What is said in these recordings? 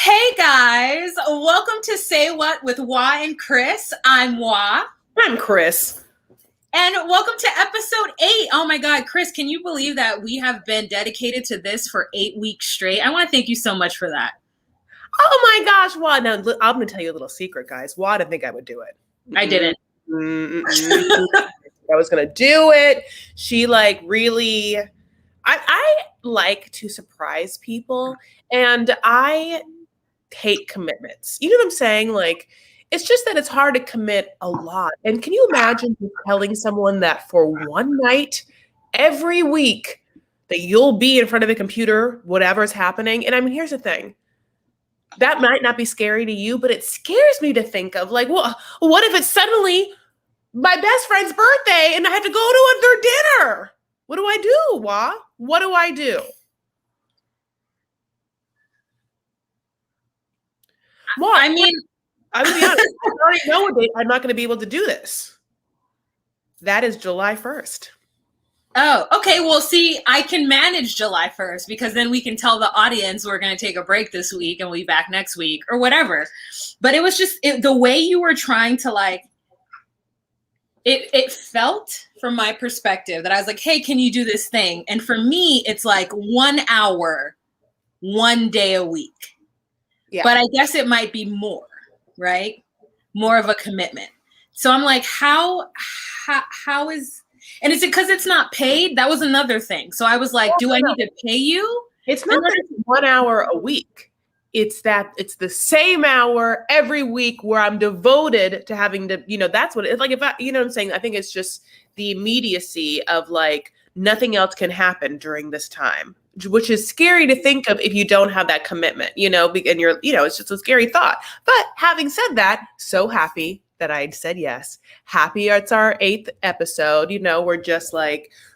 Hey guys, welcome to Say What with Waht and Chris. I'm Waht. I'm Chris. And welcome to episode 8. Oh my God, Chris, can you believe that we have been dedicated to this for 8 weeks straight? I want to thank you so much for that. Oh my gosh, Waht. Now, I'm going to tell you a little secret, guys. Waht didn't think I would do it. I didn't. I was going to do it. She really... I like to surprise people, and I hate commitments. You know what I'm saying? It's just that it's hard to commit a lot. And can you imagine telling someone that for one night every week that you'll be in front of a computer, whatever's happening? And I mean, here's the thing. That might not be scary to you, but it scares me to think of well, what if it's suddenly my best friend's birthday and I have to go to their dinner? What do I do, Waht? What do I do? Well, I mean, I'm going to be honest. I already know a date. I'm not going to be able to do this. That is July 1st. Oh, okay. Well, see, I can manage July 1st because then we can tell the audience we're going to take a break this week and we'll be back next week or whatever. But it was just the way you were trying to it felt from my perspective that I was like, hey, can you do this thing? And for me, it's like 1 hour, 1 day a week. Yeah. But I guess it might be more, right? More of a commitment. So I'm like, how is, and is it because it's not paid? That was another thing. So I was like, do I need to pay you? It's not that it's 1 hour a week. It's that it's the same hour every week where I'm devoted to having to, that's what it's like. If I, you know what I'm saying? I think it's just the immediacy of nothing else can happen during this time, which is scary to think of if you don't have that commitment, and you're, it's just a scary thought. But having said that, so happy that I said yes. Happy it's our 8th episode. We're just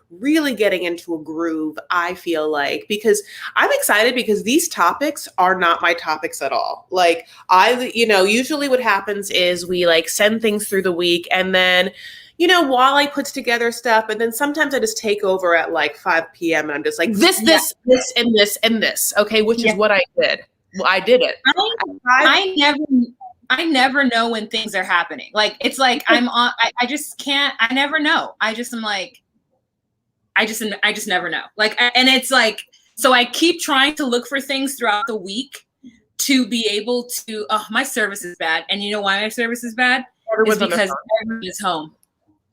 really getting into a groove, I feel like, because I'm excited because these topics are not my topics at all. Usually what happens is we send things through the week and then, while I put together stuff, and then sometimes I just take over at 5 p.m. and I'm just this, and this, and this. Okay. Which is what I did. Well, I did it. I never know when things are happening. It's I'm on, I just can't, I never know. I just never know. And it's so I keep trying to look for things throughout the week to be able to, my service is bad. And you know why my service is bad? It's because everyone is home.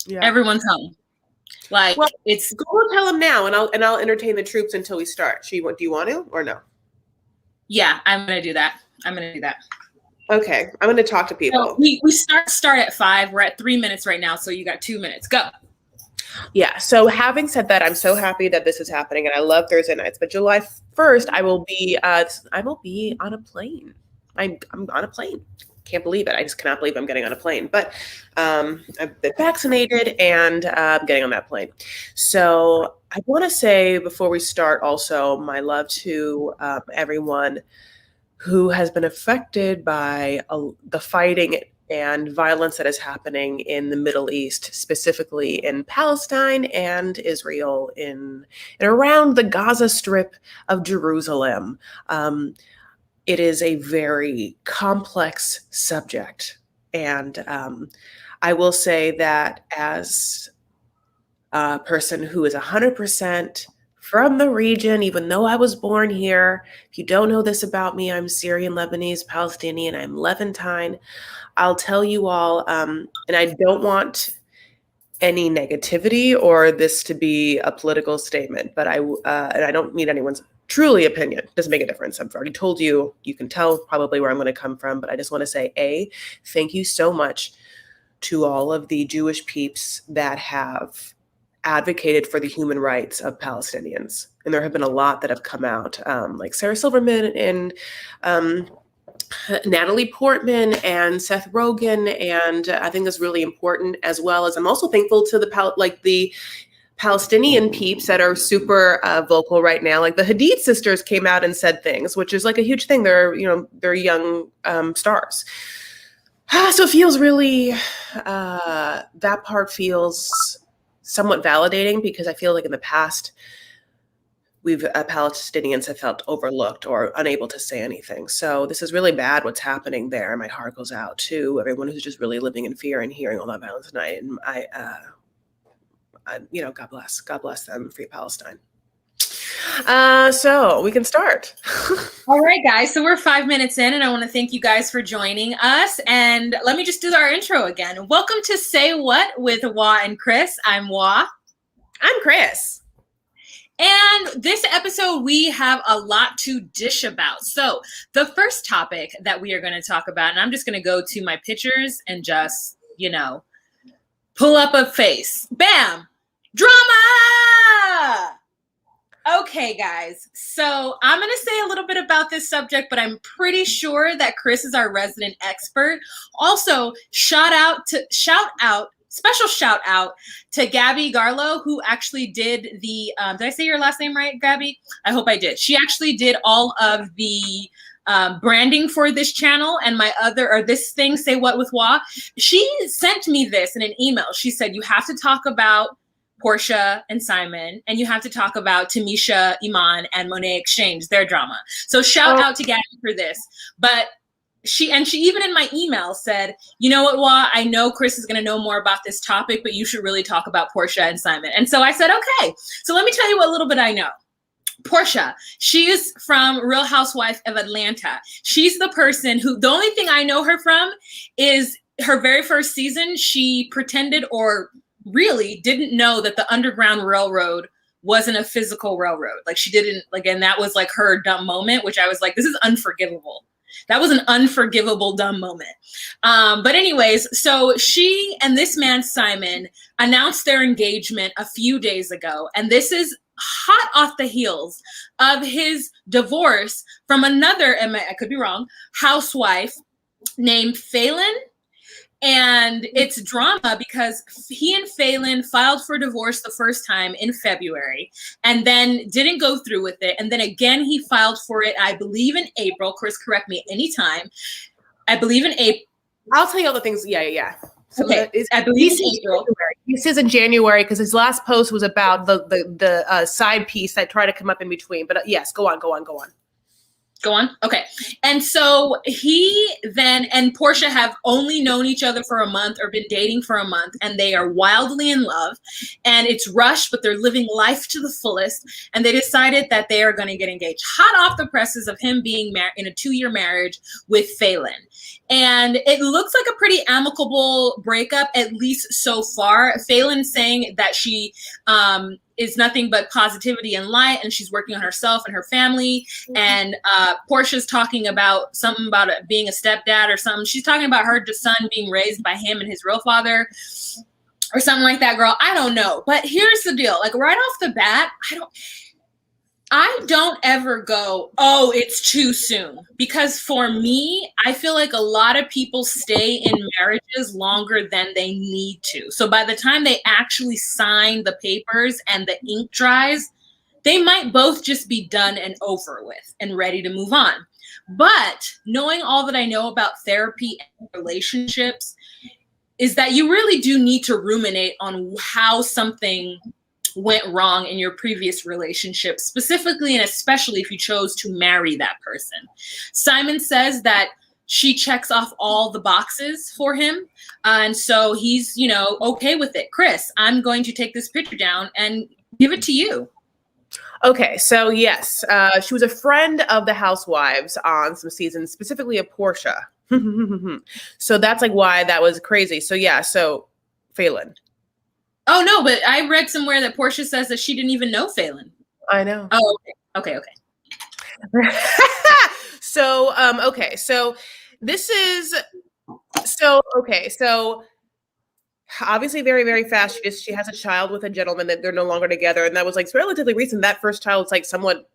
Yeah. Everyone's home. It's go and tell them now and I'll entertain the troops until we start. Do you want to or no? Yeah, I'm going to do that. Okay. I'm going to talk to people. So we start at 5. We're at 3 minutes right now. So you got 2 minutes. Go. Yeah. So having said that, I'm so happy that this is happening and I love Thursday nights, but July 1st, I will be on a plane. I'm on a plane. Can't believe it. I just cannot believe I'm getting on a plane, but I've been vaccinated and I'm getting on that plane. So I want to say before we start also my love to everyone who has been affected by the fighting and violence that is happening in the Middle East, specifically in Palestine and Israel, and around the Gaza Strip of Jerusalem. It is a very complex subject. And I will say that as a person who is 100% from the region, even though I was born here, if you don't know this about me, I'm Syrian, Lebanese, Palestinian, I'm Levantine. I'll tell you all, and I don't want any negativity or this to be a political statement, but and I don't mean anyone's truly opinion. Doesn't make a difference. I've already told you, you can tell probably where I'm going to come from, but I just want to say, thank you so much to all of the Jewish peeps that have advocated for the human rights of Palestinians. And there have been a lot that have come out, like Sarah Silverman and Natalie Portman and Seth Rogen, and I think that's really important, as well as I'm also thankful to the Palestinian peeps that are super vocal right now. Like the Hadid sisters came out and said things, which is a huge thing. They're young stars. So it feels really, that part feels somewhat validating because I feel like in the past, Palestinians have felt overlooked or unable to say anything. So this is really bad what's happening there. My heart goes out to everyone who's just really living in fear and hearing all that violence tonight. And God bless them. Free Palestine. So we can start. All right, guys. So we're 5 minutes in, and I want to thank you guys for joining us. And let me just do our intro again. Welcome to Say What with Waht and Chris. I'm Waht. I'm Chris. And this episode, we have a lot to dish about. So the first topic that we are going to talk about, and I'm just going to go to my pictures and just, pull up a face. Bam! Drama! Okay, guys. So I'm going to say a little bit about this subject, but I'm pretty sure that Chris is our resident expert. Also, special shout out to Gabby Garlow, who actually did the, did I say your last name right, Gabby? I hope I did. She actually did all of the branding for this channel and this thing, Say What with Waht. She sent me this in an email. She said, you have to talk about Porsha and Simon, and you have to talk about Tamisha, Iman, and Monet Exchange, their drama. So shout out to Gabby for this. But she even in my email said, you know what, Waht, I know Chris is going to know more about this topic, but you should really talk about Porsha and Simon. And so I said, okay. So let me tell you what little bit I know. Porsha, she is from Real Housewife of Atlanta. She's the person who, the only thing I know her from is her very first season. She pretended or really didn't know that the Underground Railroad wasn't a physical railroad. Like she didn't, and that was like her dumb moment, which I was like, this is unforgivable. That was an unforgivable dumb moment. But anyways, so she and this man, Simon, announced their engagement a few days ago. And this is hot off the heels of his divorce from another, and I could be wrong, housewife named Phelan. And it's drama because he and Phelan filed for divorce the first time in February and then didn't go through with it. And then again, he filed for it, I believe in April. Chris, correct me anytime. I believe in April. I'll tell you all the things. Yeah. So okay. I believe in April. This is in January because his last post was about the side piece that tried to come up in between. But yes, go on. Go on. Okay. And so he then and Porsha have only known each other for a month or been dating for a month, and they are wildly in love, and it's rushed, but they're living life to the fullest. And they decided that they are going to get engaged hot off the presses of him being married in a 2-year marriage with Phelan. And it looks like a pretty amicable breakup, at least so far. Phelan saying that she, is nothing but positivity and light, and she's working on herself and her family. And Porsha's talking about something about it being a stepdad or something. She's talking about her son being raised by him and his real father or something like that, girl. I don't know. But here's the deal. Like right off the bat, I don't ever go, oh, it's too soon. Because for me, I feel like a lot of people stay in marriages longer than they need to. So by the time they actually sign the papers and the ink dries, they might both just be done and over with and ready to move on. But knowing all that I know about therapy and relationships is that you really do need to ruminate on how something went wrong in your previous relationship, specifically and especially if you chose to marry that person. Simon says that she checks off all the boxes for him. And so he's, okay with it. Chris, I'm going to take this picture down and give it to you. Okay, so yes, she was a friend of the housewives on some seasons, specifically of Porsha. So that's like why that was crazy. So yeah, so Phelan. Oh, no, but I read somewhere that Porsha says that she didn't even know Phelan. I know. Oh, okay. So this is, so obviously very, very fast. She has a child with a gentleman that they're no longer together. And that was like relatively recent. That first child was like somewhat,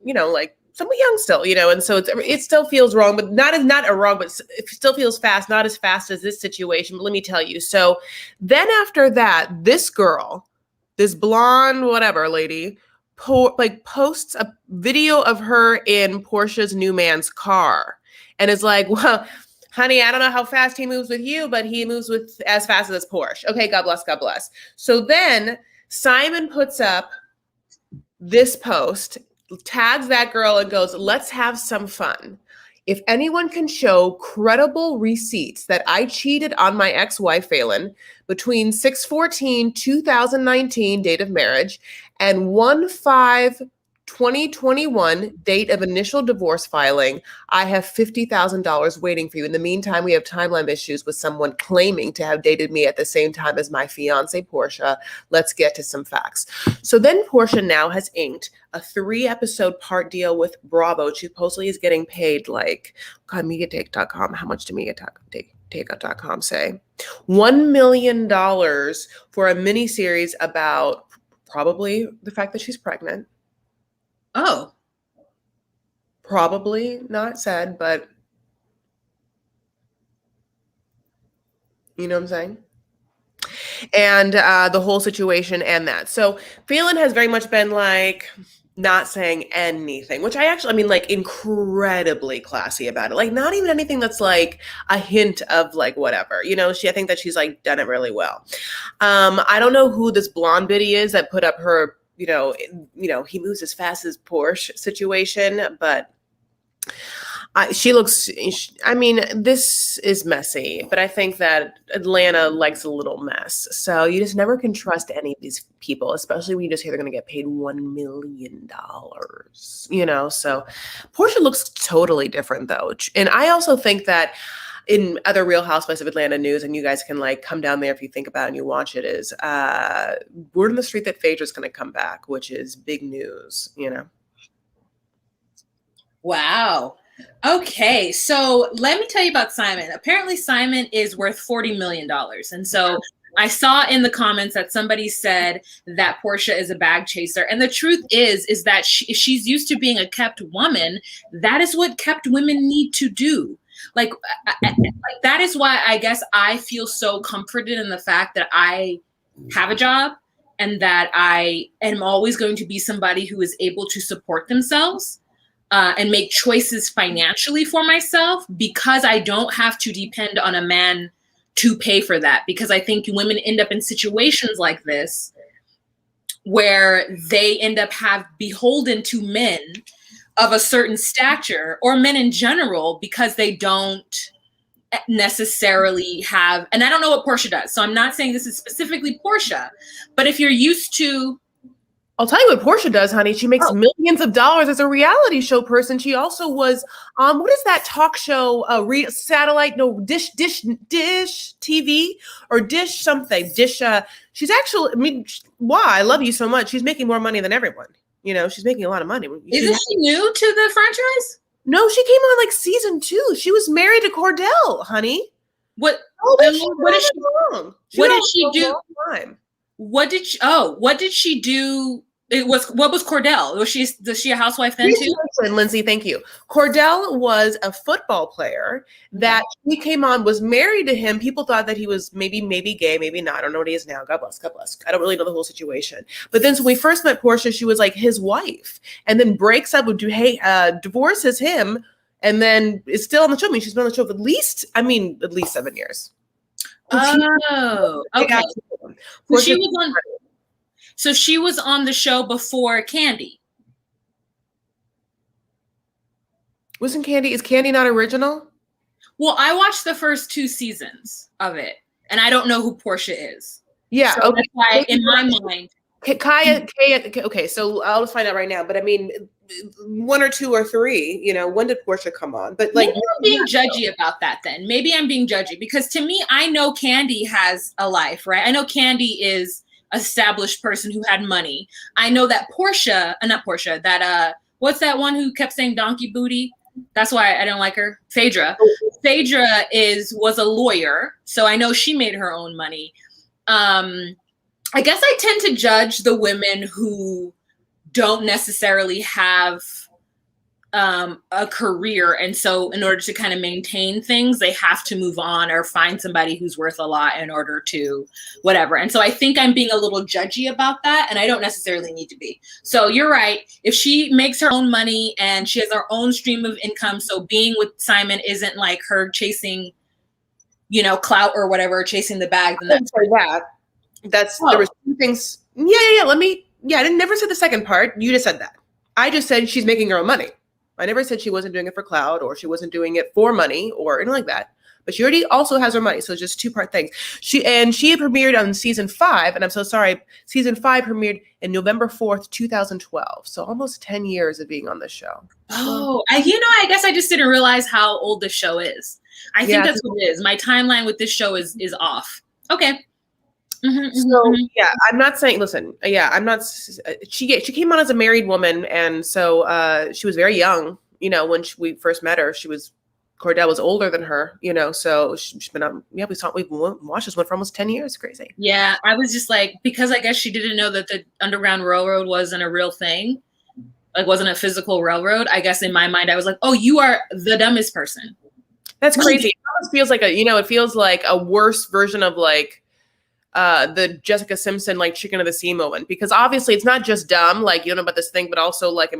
somewhat young still, and so it still feels wrong, but not wrong, but it still feels fast, not as fast as this situation. But let me tell you. So then after that, this girl, this blonde, whatever lady, posts a video of her in Porsha's new man's car and is like, well, honey, I don't know how fast he moves with you, but he moves with as fast as Porsche. Okay. God bless. God bless. So then Simon puts up this post tags that girl and goes, let's have some fun. If anyone can show credible receipts that I cheated on my ex-wife, Phelan, between 6/14/2019, date of marriage, and 1/5/2021, date of initial divorce filing, I have $50,000 waiting for you. In the meantime, we have timeline issues with someone claiming to have dated me at the same time as my fiance, Porsha. Let's get to some facts. So then Porsha now has inked a 3-episode part deal with Bravo. She supposedly is getting paid like, God, MediaTake.com. How much did MediaTake.com say? $1 million for a miniseries about probably the fact that she's pregnant. Oh. Probably not said, but you know what I'm saying? And the whole situation and that. So Phelan has very much been like not saying anything, which I mean, like incredibly classy about it. Like not even anything that's like a hint of like whatever, you know, I think that she's like done it really well. I don't know who this blonde biddy is that put up her, you know, he moves as fast as Porsche situation, but she looks, I mean, this is messy, but I think that Atlanta likes a little mess. So you just never can trust any of these people, especially when you just hear they're going to get paid $1 million, you know? So Porsha looks totally different though. And I also think that in other Real Housewives of Atlanta news, and you guys can like come down there if you think about it and you watch it, is word on the street that Phaedra's going to come back, which is big news, you know? Wow. Okay, so let me tell you about Simon. Apparently Simon is worth $40 million. And so I saw in the comments that somebody said that Porsha is a bag chaser. And the truth is that she's used to being a kept woman. That is what kept women need to do. Like that is why I guess I feel so comforted in the fact that I have a job and that I am always going to be somebody who is able to support themselves. And make choices financially for myself because I don't have to depend on a man to pay for that. Because I think women end up in situations like this where they end up beholden to men of a certain stature or men in general because they don't necessarily have, and I don't know what Porsha does. So I'm not saying this is specifically Porsha, but if you're used to, I'll tell you what Porsha does, honey. She makes millions of dollars as a reality show person. She also was, what is that talk show? Dish TV or Dish something. Dish. She's actually, I mean, why? I love you so much. She's making more money than everyone. You know, she's making a lot of money. Isn't she new to the franchise? No, she came on like season 2. She was married to Cordell, honey. What? What did she do? What did she do? What was Cordell? Was she a housewife then too? Lindsay, thank you. Cordell was a football player that he came on, was married to him. People thought that he was maybe gay, maybe not. I don't know what he is now. God bless. I don't really know the whole situation. But then so when we first met Porsha, she was like his wife, and then breaks up with divorces him, and then is still on the show. I mean, she's been on the show for at least 7 years. Oh, okay. So she was on the show before Candy. Is Candy not original? Well, I watched the first 2 seasons of it, and I don't know who Porsha is. Yeah, so that's why in my mind. Kaya, okay, so I'll just find out right now. But I mean, 1 or 2 or 3, you know, when did Porsha come on? But like, maybe I'm being judgy about that then. Maybe I'm being judgy because to me, I know Candy has a life, right? I know Candy is established person who had money. I know that what's that one who kept saying donkey booty? That's why I don't like her. Phaedra. Phaedra was a lawyer, so I know she made her own money. I guess I tend to judge the women who don't necessarily have a career, and so in order to kind of maintain things, they have to move on or find somebody who's worth a lot in order to whatever. And so I think I'm being a little judgy about that, and I don't necessarily need to be. So you're right. If she makes her own money and she has her own stream of income, so being with Simon isn't like her chasing, you know, clout or whatever, chasing the bag. Then there was 2 things. Yeah. I never said the second part. You just said that. I just said she's making her own money. I never said she wasn't doing it for clout or she wasn't doing it for money or anything like that. But she already also has her money. So it's just two-part things. She had premiered on season 5. And I'm so sorry. Season 5 premiered in November 4th, 2012. So almost 10 years of being on the show. Oh, I guess I just didn't realize how old the show is. I think that's what it is. My timeline with this show is off. Okay. So yeah, I'm not saying, listen, I'm not, she came on as a married woman. And so she was very young, when we first met her. Cordell was older than her, so she's been on, we've watched this one for almost 10 years. Crazy. Yeah. I was just like, because I guess she didn't know that the Underground Railroad wasn't a real thing. Like wasn't a physical railroad. I guess in my mind, I was like, oh, you are the dumbest person. That's crazy. It almost feels like it feels like a worse version of like, the Jessica Simpson like chicken of the sea moment, because obviously it's not just dumb, like you don't know about this thing, but also like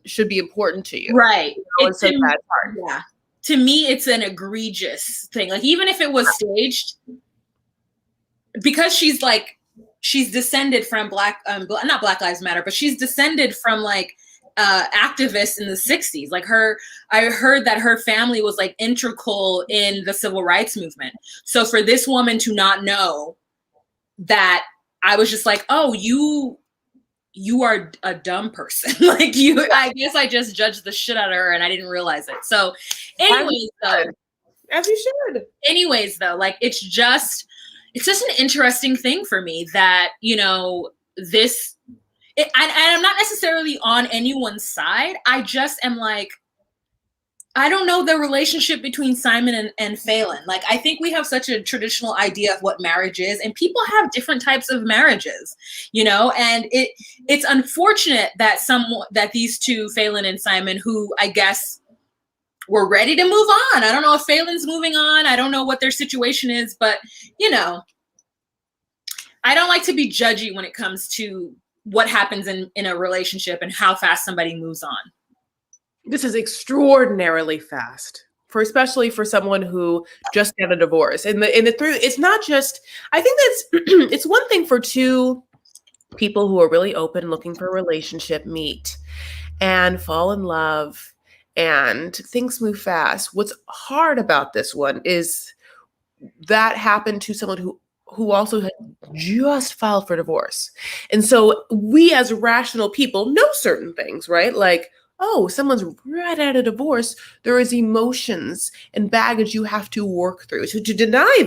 should be important to you. Right. It's so bad part. Yeah. To me, it's an egregious thing. Like even if it was staged, because she's descended from not Black Lives Matter, but she's descended from like activists in the 60s. Like I heard that her family was like integral in the civil rights movement. So for this woman to not know that, I was just like, oh, you are a dumb person. Like I guess I just judged the shit out of her and I didn't realize it. So anyways, as you should. Anyways, though, like it's just an interesting thing for me that, I'm not necessarily on anyone's side. I just am like, I don't know the relationship between Simon and Phelan. Like, I think we have such a traditional idea of what marriage is, and people have different types of marriages, and it's unfortunate that these two, Phelan and Simon, who I guess were ready to move on. I don't know if Phelan's moving on. I don't know what their situation is, but I don't like to be judgy when it comes to what happens in a relationship and how fast somebody moves on. This is extraordinarily fast, especially for someone who just got a divorce. And it's not just, I think that's, it's one thing for two people who are really open, looking for a relationship, meet and fall in love and things move fast. What's hard about this one is that happened to someone who also had just filed for divorce. And so we as rational people know certain things, right? Like, oh, someone's right out of divorce. There is emotions and baggage you have to work through. So to deny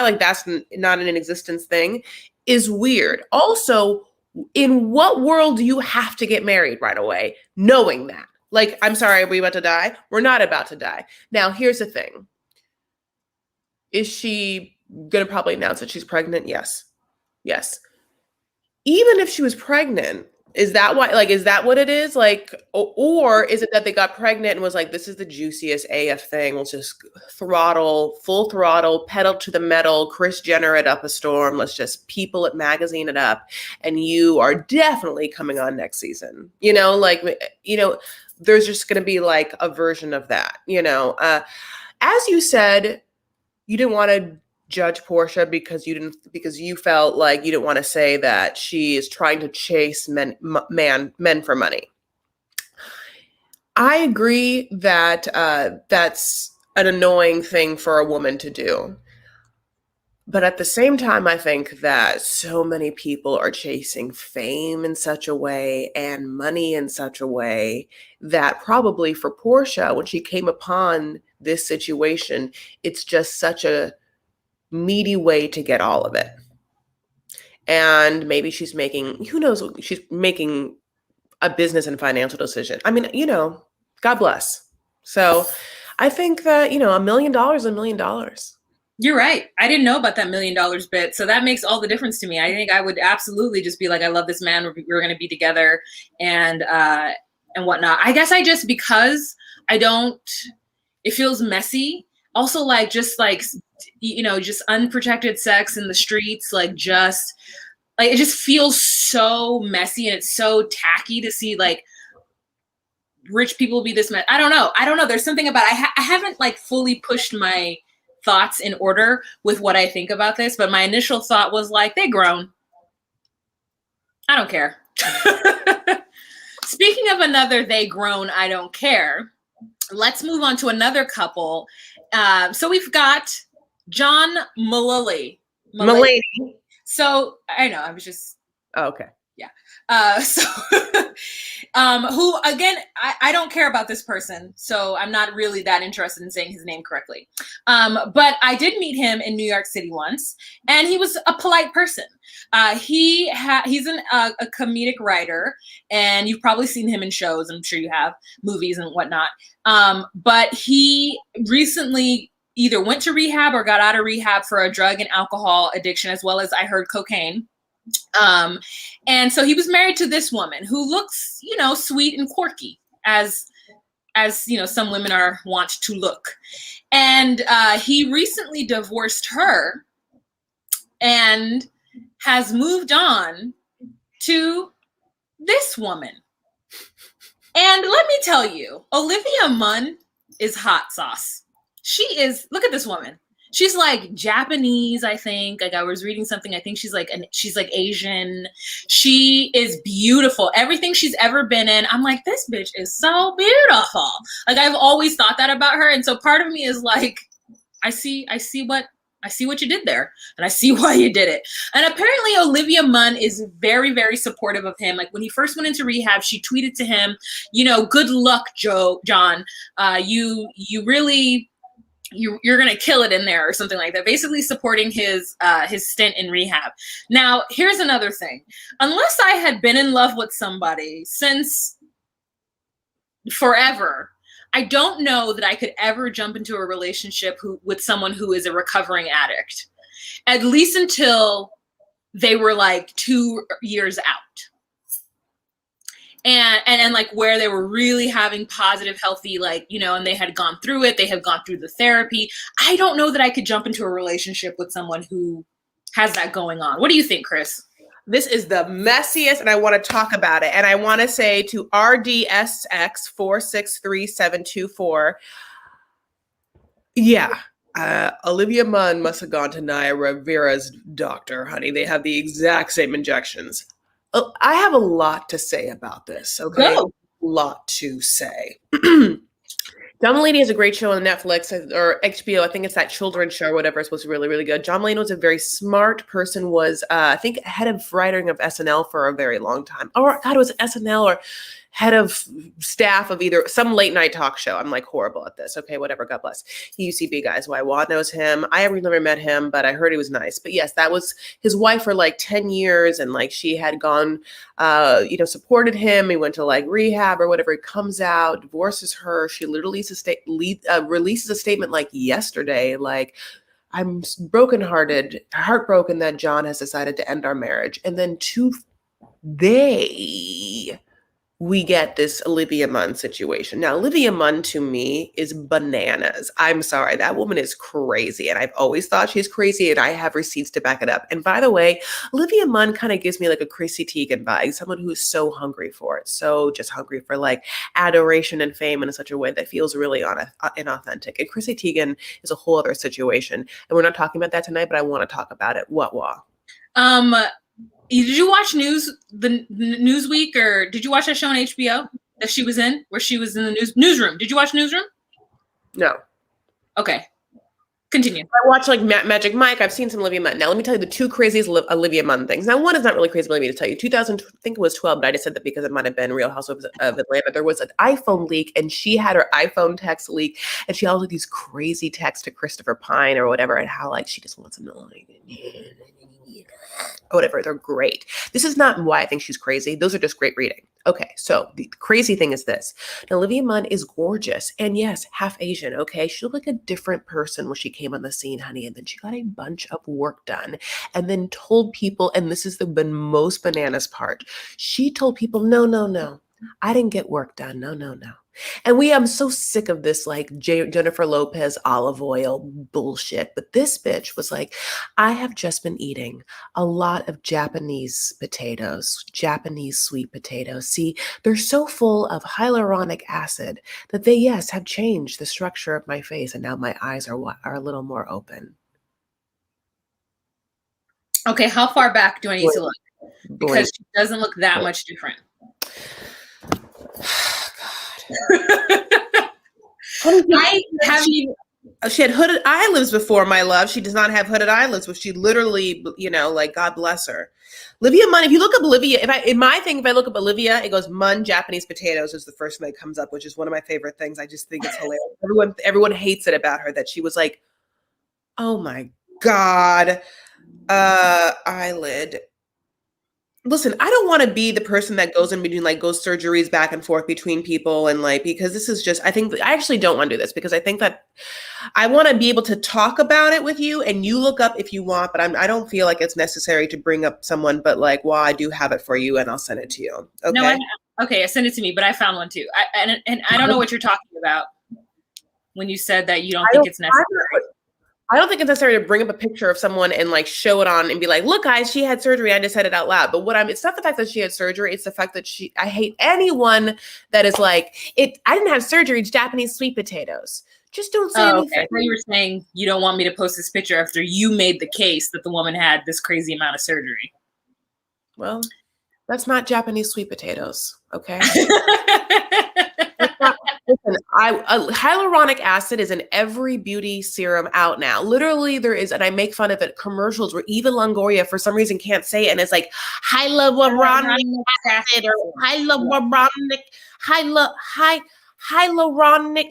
like that's not an existence thing is weird. Also, in what world do you have to get married right away, knowing that? Like, I'm sorry, are we about to die? We're not about to die. Now, here's the thing. Is she going to probably announce that she's pregnant? Yes. Even if she was pregnant, is that what it is? Like, or is it that they got pregnant and was like, this is the juiciest AF thing. We'll just full throttle, pedal to the metal, Kris Jenner it up a storm. Let's just people it, magazine it up. And you are definitely coming on next season. There's just going to be like a version of that, as you said, you didn't want to judge Porsha because you felt like you didn't want to say that she is trying to chase men for money. I agree that that's an annoying thing for a woman to do. But at the same time, I think that so many people are chasing fame in such a way and money in such a way that probably for Porsha, when she came upon this situation, it's just such a meaty way to get all of it. And maybe she's making a business and financial decision. I mean, God bless. So I think that, $1 million, $1 million. You're right. I didn't know about that $1 million bit. So that makes all the difference to me. I think I would absolutely just be like, I love this man. We're going to be together and whatnot. I guess because it feels messy. Also just unprotected sex in the streets, it just feels so messy and it's so tacky to see rich people be this mess. I don't know. There's something about I haven't fully pushed my thoughts in order with what I think about this, but my initial thought was they grown. I don't care. Speaking of another they grown, I don't care. Let's move on to another couple. So we've got John Mulaney. So I know I was just. Oh, okay. Yeah. Who again, I don't care about this person, so I'm not really that interested in saying his name correctly. But I did meet him in New York City once, and he was a polite person. He's a comedic writer, and you've probably seen him in shows. I'm sure you have, movies and whatnot. But he recently either went to rehab or got out of rehab for a drug and alcohol addiction, as well as I heard cocaine. And so he was married to this woman who looks, sweet and quirky, as some women are wont to look. And he recently divorced her and has moved on to this woman. And let me tell you, Olivia Munn is hot sauce. She is, look at this woman. She's like Japanese, I think. Like I was reading something. I think she's like Asian. She is beautiful. Everything she's ever been in, I'm like, this bitch is so beautiful. Like I've always thought that about her. And so part of me is like, I see what you did there, and I see why you did it. And apparently Olivia Munn is very, very supportive of him. Like when he first went into rehab, she tweeted to him, good luck, John. You really. You're gonna kill it in there or something like that, basically supporting his stint in rehab. Now, here's another thing. Unless I had been in love with somebody since forever, I don't know that I could ever jump into a relationship with someone who is a recovering addict, at least until they were like 2 years out. And like where they were really having positive, healthy, and they had gone through it. They have gone through the therapy. I don't know that I could jump into a relationship with someone who has that going on. What do you think, Chris? This is the messiest, and I want to talk about it. And I want to say to RDSX463724, yeah, Olivia Munn must have gone to Naya Rivera's doctor, honey. They have the exact same injections. I have a lot to say about this, okay? Go. A lot to say. John Mulaney has a great show on Netflix or HBO. I think it's that children's show or whatever. It's supposed to be really, really good. John Mulaney was a very smart person, was, I think, head of writing of SNL for a very long time. Or, God, it was SNL or head of staff of either some late night talk show. I'm like horrible at this. Okay, whatever. God bless. He UCB guys. Why Waht knows him. I have never met him, but I heard he was nice. But yes, that was his wife for like 10 years. And like she had gone, supported him. He went to like rehab or whatever. He comes out, divorces her. She literally releases a statement like yesterday, like, I'm heartbroken that John has decided to end our marriage. And then we get this Olivia Munn situation. Now, Olivia Munn to me is bananas. I'm sorry. That woman is crazy. And I've always thought she's crazy, and I have receipts to back it up. And by the way, Olivia Munn kind of gives me like a Chrissy Teigen vibe, someone who is so hungry for it. So just hungry for like adoration and fame in such a way that feels really inauthentic. And Chrissy Teigen is a whole other situation. And we're not talking about that tonight, but I want to talk about it. What? Did you watch Newsweek, or did you watch that show on HBO that she was in, where she was in the newsroom? Did you watch Newsroom? No. Okay. Continue. I watch like Magic Mike. I've seen some Olivia Munn. Now, let me tell you the two craziest Olivia Munn things. Now, one is not really crazy, but let me tell you. 2000, I think it was 12, but I just said that because it might have been Real Housewives of Atlanta. There was an iPhone leak, and she had her iPhone text leak, and she also had these crazy texts to Christopher Pine or whatever, and how like she just wants him to like, whatever. They're great. This is not why I think she's crazy. Those are just great reading. Okay, so the crazy thing is this. Now, Olivia Munn is gorgeous. And yes, half Asian, okay? She looked like a different person when she came on the scene, honey. And then she got a bunch of work done and then told people, and this is the most bananas part. She told people, no. I didn't get work done. No. And I'm so sick of this like Jennifer Lopez olive oil bullshit. But this bitch was like, I have just been eating a lot of Japanese potatoes, Japanese sweet potatoes. See, they're so full of hyaluronic acid that they, yes, have changed the structure of my face. And now my eyes are a little more open. Okay, how far back do I need to look? Because she doesn't look that much different. She had hooded eyelids before, my love. She does not have hooded eyelids, which she literally, like, God bless her. Olivia Munn, if you look up Olivia, if I look up Olivia, it goes Munn Japanese potatoes is the first thing that comes up, which is one of my favorite things. I just think it's hilarious. Everyone hates it about her that she was like, oh my God, eyelid. Listen, I don't want to be the person that goes in between, like, goes surgeries back and forth between people and, like, because this is just, I actually don't want to do this because I think that I want to be able to talk about it with you and you look up if you want, but I don't feel like it's necessary to bring up someone, but like, well, I do have it for you and I'll send it to you. Okay. No, okay, send it to me, but I found one too. And I don't know what you're talking about when you said that you don't think it's necessary. I don't think it's necessary to bring up a picture of someone and like show it on and be like, look, guys, she had surgery. I just said it out loud. But it's not the fact that she had surgery. It's the fact that I hate anyone that is like, I didn't have surgery. It's Japanese sweet potatoes. Just don't say anything. Okay. So you were saying you don't want me to post this picture after you made the case that the woman had this crazy amount of surgery. Well, that's not Japanese sweet potatoes. Okay. Listen, hyaluronic acid is in every beauty serum out now. Literally, there is, and I make fun of it, commercials where Eva Longoria, for some reason, can't say it, and it's like hyaluronic acid or hyaluronic.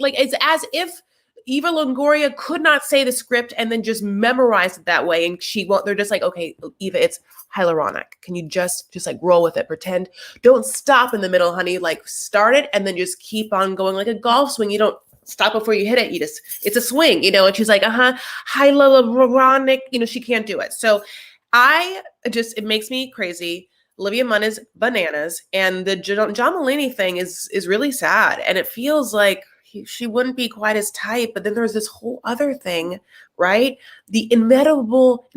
Like, it's as if Eva Longoria could not say the script and then just memorize it that way, and she won't. They're just like, okay, Eva, it's hyaluronic. Can you just like roll with it? Pretend. Don't stop in the middle, honey. Like, start it and then just keep on going like a golf swing. You don't stop before you hit it. It's a swing, And she's like, hyaluronic. She can't do it. So it makes me crazy. Olivia Munn is bananas, and the John Mulaney thing is really sad, and it feels like she wouldn't be quite as tight, but then there's this whole other thing, right? The inevitable,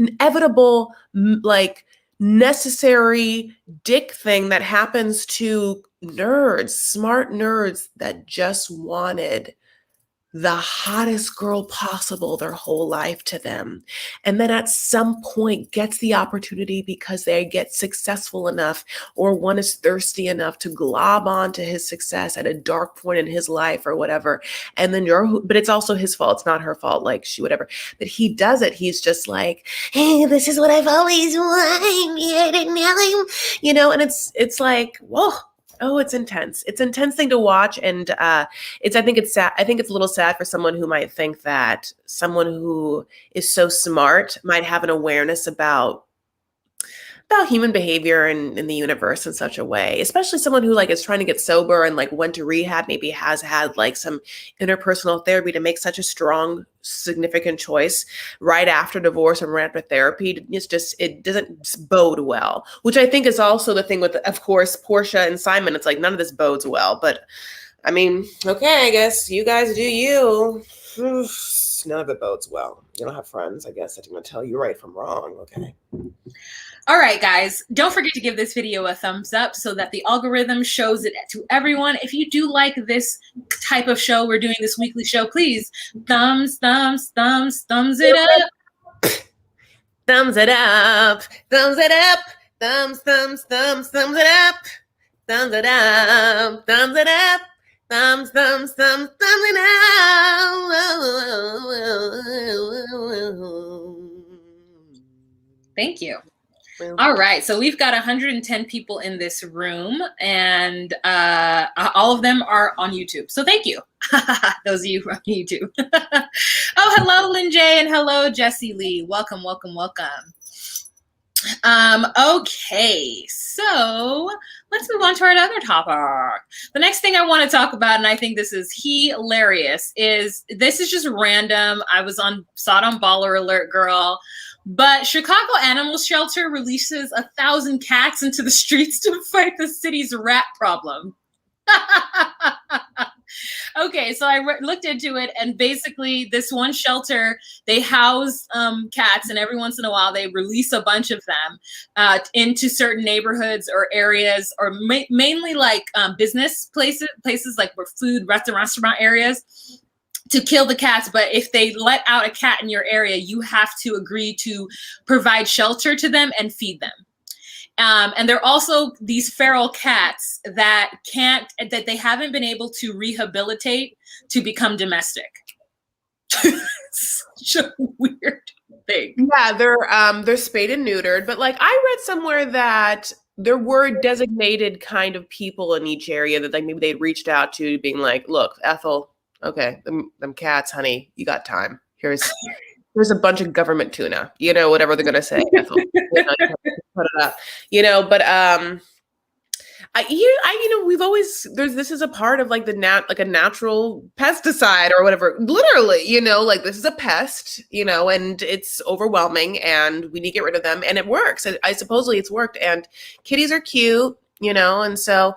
like, necessary dick thing that happens to nerds, smart nerds that just wanted the hottest girl possible their whole life to them. And then at some point gets the opportunity because they get successful enough or one is thirsty enough to glob on to his success at a dark point in his life or whatever. And then but it's also his fault. It's not her fault. Like, whatever. But he does it. He's just like, hey, this is what I've always wanted. And it's like, whoa. Oh, it's intense. It's an intense thing to watch. And I think it's sad. I think it's a little sad for someone who might think that someone who is so smart might have an awareness about human behavior in the universe in such a way, especially someone who like is trying to get sober and like went to rehab, maybe has had like some interpersonal therapy to make such a strong, significant choice right after divorce and right after therapy. It doesn't bode well, which I think is also the thing with, of course, Porsha and Simon. It's like none of this bodes well, but I mean, okay, I guess you guys do you. None of it bodes well. You don't have friends, I guess, that are going to tell you right from wrong. Okay. All right, guys, don't forget to give this video a thumbs up so that the algorithm shows it to everyone. If you do like this type of show, we're doing this weekly show, please thumbs it up. Thumbs it up. Thumbs it up. Thumbs it up. Thumbs it up. Thumbs it up. Thumbs it up. Thumbs it up. Thank you. All right, so we've got 110 people in this room, and all of them are on YouTube. So thank you, those of you who are on YouTube. Oh, hello, Lynn J, and hello, Jessie Lee. Welcome, welcome, welcome. Okay, so let's move on to our other topic. The next thing I want to talk about, and I think this is hilarious, this is just random. I saw it on Baller Alert, girl. But Chicago Animal Shelter releases 1,000 cats into the streets to fight the city's rat problem. Okay, so I looked into it, and basically this one shelter, they house cats, and every once in a while they release a bunch of them into certain neighborhoods or areas, or mainly like business places like food, restaurant areas, to kill the cats. But if they let out a cat in your area, you have to agree to provide shelter to them and feed them. And they're also these feral cats that they haven't been able to rehabilitate to become domestic. Such a weird thing. Yeah, they're spayed and neutered, but like I read somewhere that there were designated kind of people in each area that like maybe they'd reached out to, being like, look, Ethel, okay, them cats, honey, you got time. Here's a bunch of government tuna, whatever they're gonna say. Ethel, put it up, but we've always this is a part of like like a natural pesticide or whatever, literally, like this is a pest, and it's overwhelming and we need to get rid of them, and it works. I supposedly it's worked, and kitties are cute, and so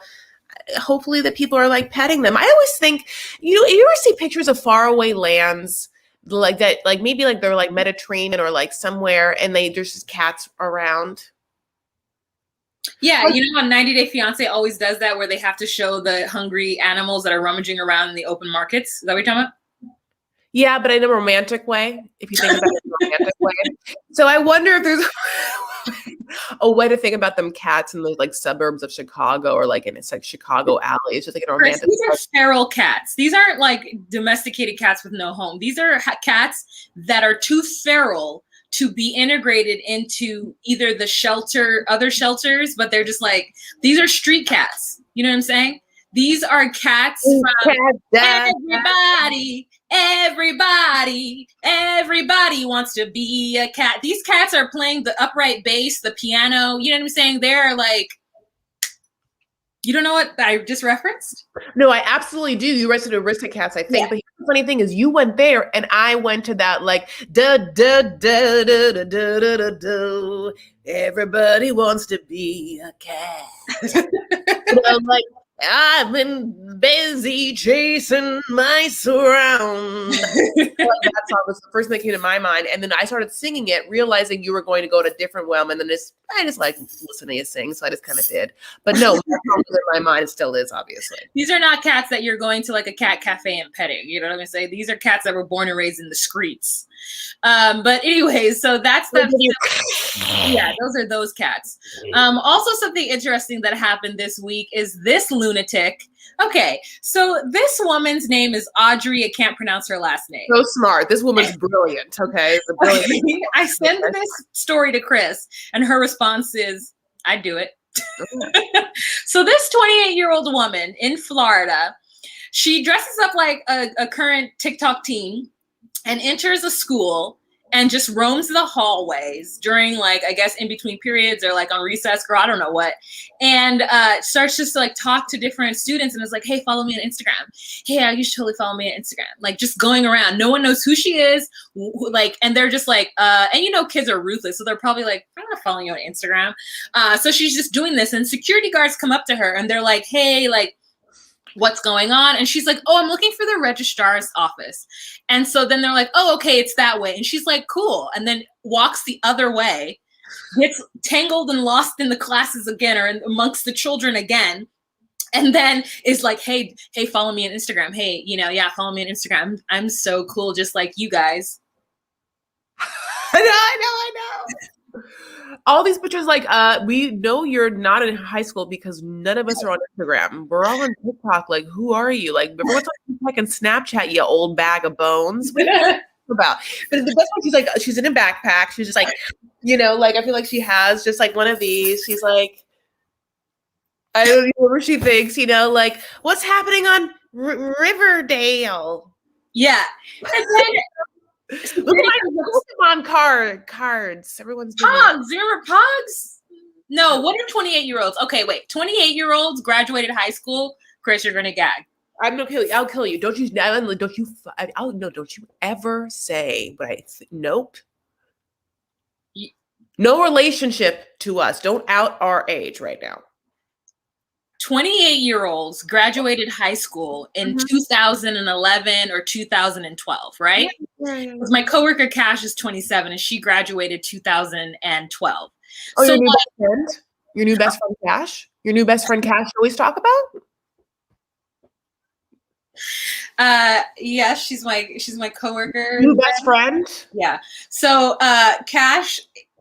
hopefully that people are like petting them. I always think, you ever see pictures of faraway lands like that, like maybe like they're like Mediterranean or like somewhere, and there's just cats around. Yeah, how 90 Day Fiance always does that, where they have to show the hungry animals that are rummaging around in the open markets. Is that what you're talking about? Yeah, but in a romantic way, if you think about it in a romantic way. So I wonder if there's a way to think about them cats in the like suburbs of Chicago, or like in it's like Chicago alley. It's just like a romantic. These are feral cats. These aren't like domesticated cats with no home. These are cats that are too feral to be integrated into either the other shelters, but they're just like, these are street cats. You know what I'm saying? These are cats from everybody wants to be a cat. These cats are playing the upright bass, the piano. You know what I'm saying? They're like, you don't know what I just referenced? No, I absolutely do. You referenced Aristocats, I think. Yeah. But the funny thing is, you went there, and I went to that like da da da da da da da da da. Everybody wants to be a cat. Like I've been busy chasing mice around. That song was the first thing that came to my mind, and then I started singing it, realizing you were going to go to a different realm, and then I just like listening to you sing, so I just kind of did. But no, that song was in my mind. It still is, obviously. These are not cats that you're going to like a cat cafe and petting. You know what I'm gonna say? These are cats that were born and raised in the streets. But anyways, so that's yeah, those are those cats. Also, something interesting that happened this week is this lunatic. Okay, so this woman's name is Audrey. I can't pronounce her last name. So smart. This woman's brilliant. Okay, brilliant. I sent this story to Chris, and her response is, "I'd do it." So this 28-year-old woman in Florida, she dresses up like a current TikTok teen and enters a school and just roams the hallways during, like, I guess in between periods or like on recess, girl, I don't know what, and starts just to like talk to different students and is like, hey, follow me on Instagram. Hey, you should totally follow me on Instagram. Like, just going around. No one knows who she is. Like, and they're just like, and kids are ruthless. So they're probably like, I'm not following you on Instagram. So she's just doing this, and security guards come up to her and they're like, hey, like, what's going on? And she's like, oh, I'm looking for the registrar's office. And so then they're like, oh, okay, it's that way. And she's like, cool. And then walks the other way, gets tangled and lost in the classes again, or amongst the children again. And then is like, hey, follow me on Instagram. Hey, yeah, follow me on Instagram. I'm so cool, just like you guys. I know. All these pictures, like, we know you're not in high school because none of us are on Instagram. We're all on TikTok. Like, who are you? Like, everyone's on TikTok and Snapchat, you old bag of bones. What are you talking about? But the best one, she's in a backpack. She's just like, like, I feel like she has just like one of these. She's like, I don't know where she thinks, like, what's happening on Riverdale? Yeah. And then, look at my Pokemon cards. Everyone's doing Pogs. You remember Pogs? No, what are 28-year-olds? Okay, wait. 28-year-olds graduated high school. Chris, you're gonna gag. I'm gonna kill you. I'll kill you. Don't you ever say what I nope. No relationship to us. Don't out our age right now. 28-year-olds graduated high school in 2011 or 2012, right? Because my coworker Cash is 27 and she graduated 2012. Oh, so your new best friend? Your new best friend Cash? Your new best friend Cash you always talk about? Yeah, she's my coworker. New best friend? Yeah. So Cash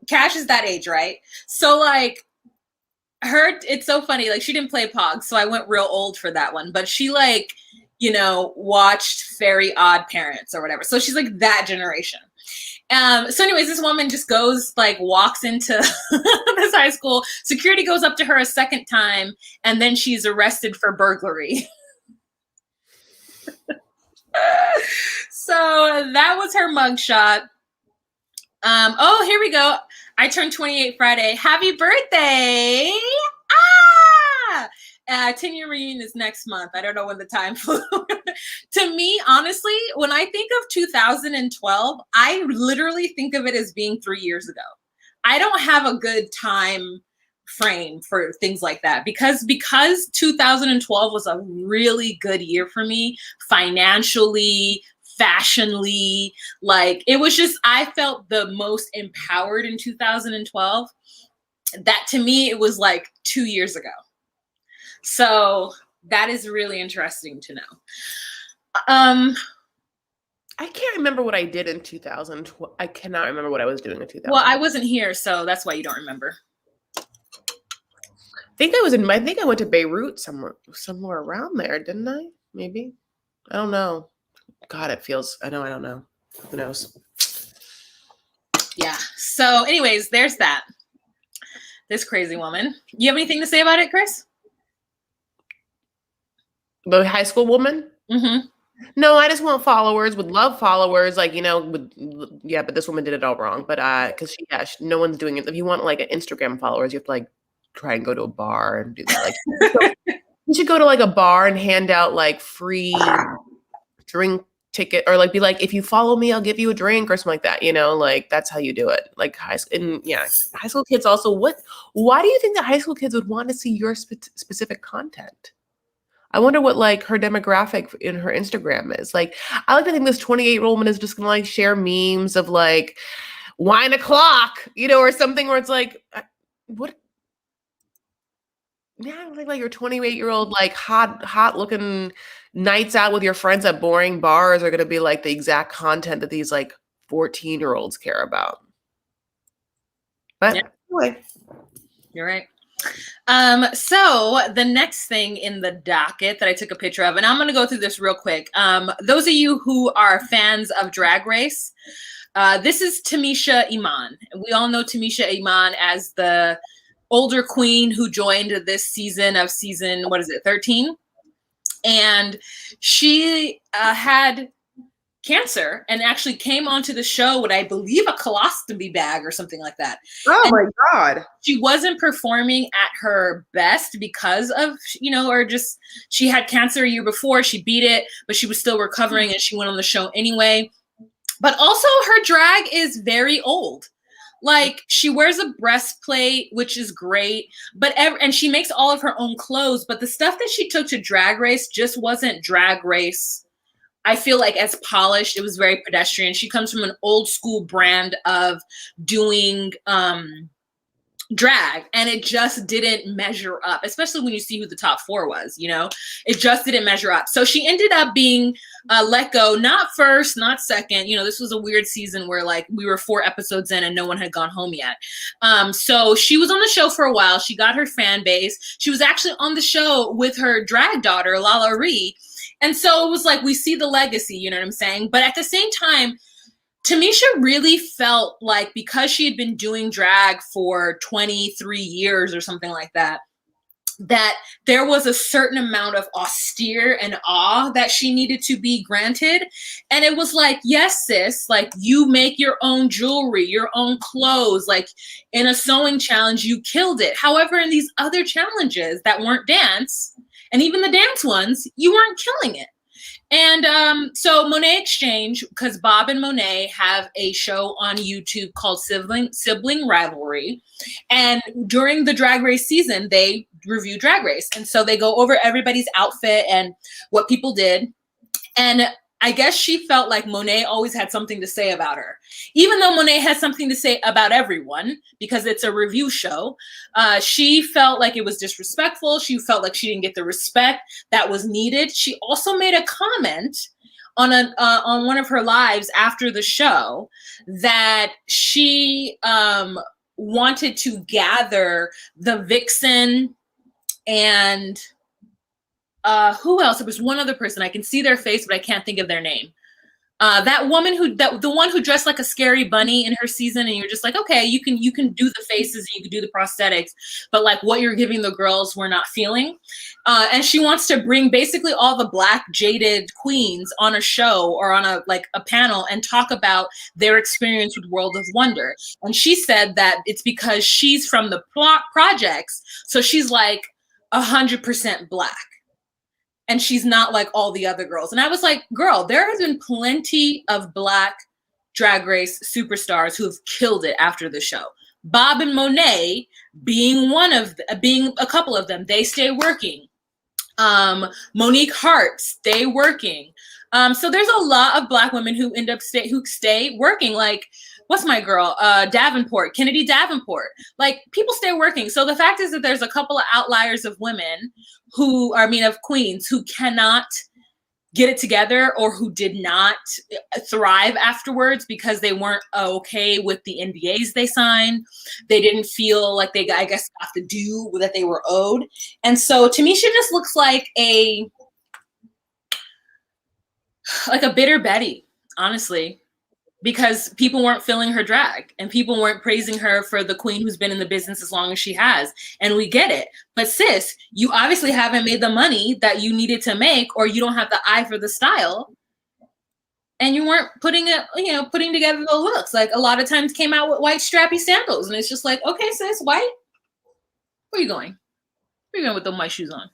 is that age, right? So like it's so funny. Like, she didn't play Pog, so I went real old for that one. But she, like, you know, watched Very Odd Parents or whatever. So she's like that generation. So anyways, this woman just goes, like, walks into this high school. Security goes up to her a second time, and then she's arrested for burglary. So that was her mugshot. Oh, here we go. I turned 28 Friday. Happy birthday! Ah! 10-year reunion is next month. I don't know when the time flew. To me, honestly, when I think of 2012, I literally think of it as being 3 years ago. I don't have a good time frame for things like that because 2012 was a really good year for me financially, fashionly. Like, it was just, I felt the most empowered in 2012. That, to me, it was like 2 years ago. So that is really interesting to know. I can't remember what I did in 2012. I cannot remember what I was doing in 2000. Well, I wasn't here, so that's why you don't remember. I think I went to Beirut somewhere around there, didn't I? Maybe. I don't know. God, I don't know. Who knows? Yeah. So anyways, there's that. This crazy woman. You have anything to say about it, Chris? The high school woman? Mm-hmm. No, I just want followers, would love followers, like, you know, but this woman did it all wrong. But because no one's doing it. If you want like an Instagram followers, you have to like try and go to a bar and do that. Like, you should go to like a bar and hand out like free drink ticket, or like be like, if you follow me, I'll give you a drink or something like that. You know, like that's how you do it. Like high school kids also. Why do you think that high school kids would want to see your specific content? I wonder what like her demographic in her Instagram is. Like, I like to think this 28-year-old woman is just gonna like share memes of like wine o'clock, you know, or something where it's like, what? Yeah, I don't think like your 28-year-old like hot looking nights out with your friends at boring bars are gonna be like the exact content that these like 14-year-olds care about. But anyway, you're right. So the next thing in the docket that I took a picture of, and I'm going to go through this real quick. Those of you who are fans of Drag Race, this is Tamisha Iman. We all know Tamisha Iman as the older queen who joined this season, 13? And she had cancer and actually came onto the show with, I believe, a colostomy bag or something like that. Oh my God. She wasn't performing at her best because of, you know, or just she had cancer a year before. She beat it, but she was still recovering and she went on the show anyway. But also her drag is very old. Like, she wears a breastplate, which is great, and she makes all of her own clothes. But the stuff that she took to Drag Race just wasn't Drag Race, I feel like, as polished. It was very pedestrian. She comes from an old school brand of doing drag, and it just didn't measure up, especially when you see who the top 4 was, you know, it just didn't measure up. So she ended up being let go, not first, not second. You know, this was a weird season where like we were 4 episodes in and no one had gone home yet. So she was on the show for a while. She got her fan base. She was actually on the show with her drag daughter, Lala Ree. And so it was like, we see the legacy, you know what I'm saying? But at the same time, Tamisha really felt like, because she had been doing drag for 23 years or something like that, that there was a certain amount of austere and awe that she needed to be granted. And it was like, yes, sis, like, you make your own jewelry, your own clothes, like in a sewing challenge, you killed it. However, in these other challenges that weren't dance, and even the dance ones, you weren't killing it. And so Monet Exchange, because Bob and Monet have a show on YouTube called Sibling Rivalry. And during the Drag Race season, they review Drag Race. And so they go over everybody's outfit and what people did. And I guess she felt like Monet always had something to say about her. Even though Monet has something to say about everyone, because it's a review show, she felt like it was disrespectful. She felt like she didn't get the respect that was needed. She also made a comment on one of her lives after the show that she wanted to gather the vixen and who else? It was one other person. I can see their face, but I can't think of their name. That woman the one who dressed like a scary bunny in her season, and you're just like, okay, you can do the faces, you can do the prosthetics, but like what you're giving the girls, we're not feeling. And she wants to bring basically all the Black jaded queens on a show or on a panel and talk about their experience with World of Wonder. And she said that it's because she's from the projects, so she's like 100% Black. And she's not like all the other girls. And I was like, girl, there has been plenty of Black Drag Race superstars who have killed it after the show. Bob and Monet being being a couple of them, they stay working. Monique Hart, stay working. So there's a lot of Black women who who stay working. Like, what's my girl? Kennedy Davenport. Like, people stay working. So the fact is that there's a couple of outliers of women of queens who cannot get it together or who did not thrive afterwards because they weren't okay with the NDAs they signed. They didn't feel like they, I guess, got to do that they were owed. And so to me, she just looks like a bitter Betty, honestly, because people weren't feeling her drag and people weren't praising her for the queen who's been in the business as long as she has. And we get it. But sis, you obviously haven't made the money that you needed to make, or you don't have the eye for the style. And you weren't putting together the looks. Like, a lot of times came out with white strappy sandals. And it's just like, okay, sis, white? Where are you going? Where are you going with the white shoes on?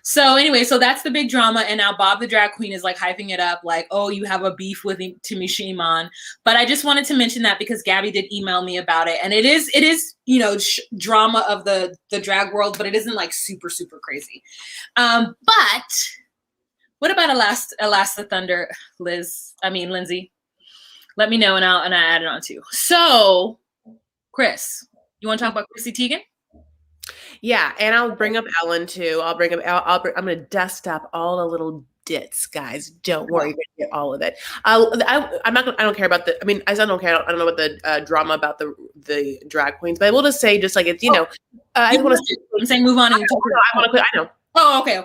So anyway, so that's the big drama. And now Bob the drag queen is like hyping it up like, oh, you have a beef with Tamisha Iman. But I just wanted to mention that because Gabby did email me about it. And it is drama of the drag world, but it isn't like super, super crazy. But what about Elasta Thunder, Lindsay? Let me know and I'll add it on too. So Chris, you want to talk about Chrissy Teigen? Yeah, and I'll bring up Ellen too. I'm going to dust up all the little dits, guys. Don't worry, you're going to get all of it. I don't care about the. I mean, I don't care. I don't know about the drama about the drag queens, but I will just say, just like it's, I just want to. I'm saying move on. I know. Oh, okay.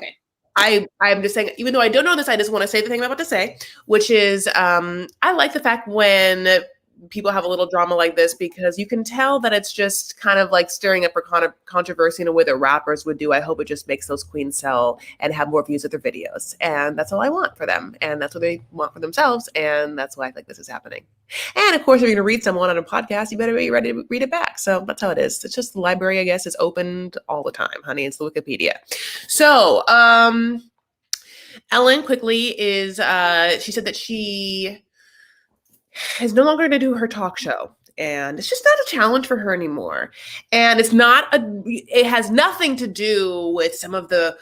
I'm just saying, even though I don't know this, I just want to say the thing I'm about to say, which is, I like the fact when people have a little drama like this, because you can tell that it's just kind of like stirring up for controversy in a way that rappers would do. I hope it just makes those queens sell and have more views of their videos. And that's all I want for them. And that's what they want for themselves. And that's why I think this is happening. And of course, if you're going to read someone on a podcast, you better be ready to read it back. So that's how it is. It's just the library, I guess, is opened all the time, honey. It's the Wikipedia. So, Ellen quickly is, she said that she is no longer going to do her talk show, and it's just not a challenge for her anymore. And it has nothing to do with some of the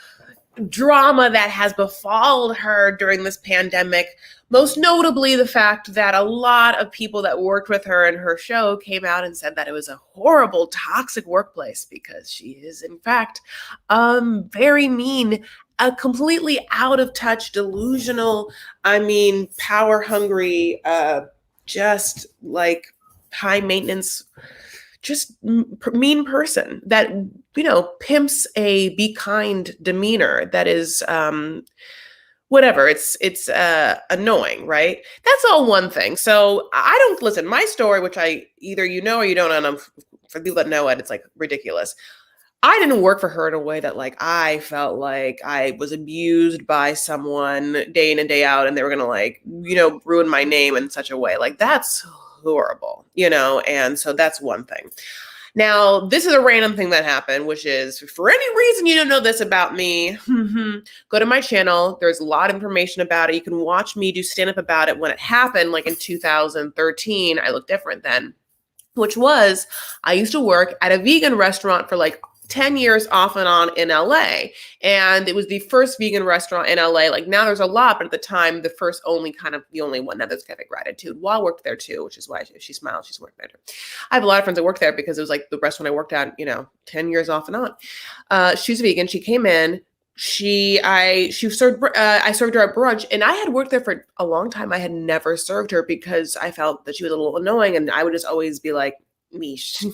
drama that has befallen her during this pandemic. Most notably, the fact that a lot of people that worked with her in her show came out and said that it was a horrible, toxic workplace because she is, in fact, very mean, a completely out of touch, delusional, power hungry, just like high maintenance, just mean person that, pimps a be kind demeanor that is, whatever. It's annoying, right? That's all one thing. So I don't listen. My story, which either you know or you don't know, for people that know it, it's like ridiculous. I didn't work for her in a way that like I felt like I was abused by someone day in and day out, and they were gonna ruin my name in such a way. Like, that's horrible, and so that's one thing. Now, this is a random thing that happened, which is, for any reason you don't know this about me, go to my channel. There's a lot of information about it. You can watch me do stand-up about it when it happened, like in 2013. I looked different then, which was, I used to work at a vegan restaurant for like 10 years off and on in LA. And it was the first vegan restaurant in LA. Like, now there's a lot, but at the time, the only one. Now there's Cafe Gratitude. Waht worked there too, which is why she smiled. She's worked there. I have a lot of friends that work there because it was like the restaurant I worked at, 10 years off and on. She's vegan. She came in. I served her at brunch, and I had worked there for a long time. I had never served her because I felt that she was a little annoying, and I would just always be like, Mish,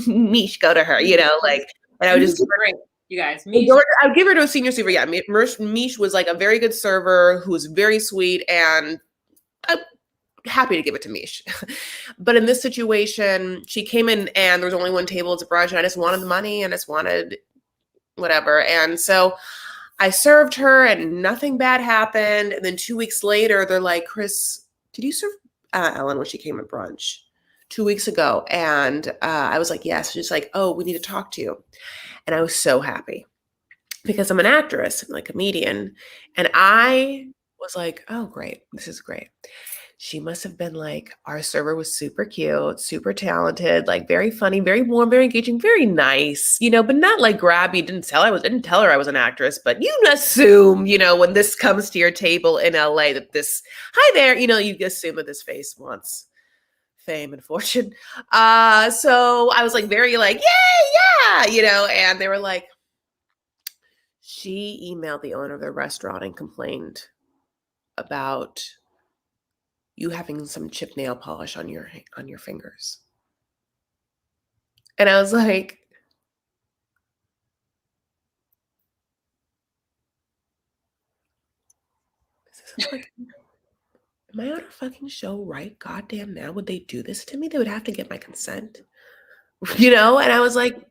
Mish, go to her, you know, like, and I would just great, you guys. I would give her to a senior server. Yeah, Mish was like a very good server who was very sweet, and I'm happy to give it to Mish. But in this situation, she came in and there was only one table at brunch, and I just wanted the money and I just wanted whatever. And so I served her and nothing bad happened. And then 2 weeks later, they're like, Chris, did you serve Ellen when she came at brunch 2 weeks ago? And I was like, yes. She's like, oh, we need to talk to you. And I was so happy because I'm an actress, I'm like a comedian. And I was like, oh, great. This is great. She must have been like, our server was super cute, super talented, like very funny, very warm, very engaging, very nice, you know, but not like grabby. Didn't tell her I was an actress, but you assume, you know, when this comes to your table in LA that this, hi there, you know, you assume that this face wants fame and fortune. So I was like, very like, yay, yeah, you know, and they were like, she emailed the owner of the restaurant and complained about you having some chip nail polish on your fingers. And I was like, am I on a fucking show right goddamn now? Would they do this to me? They would have to get my consent. You know? And I was like,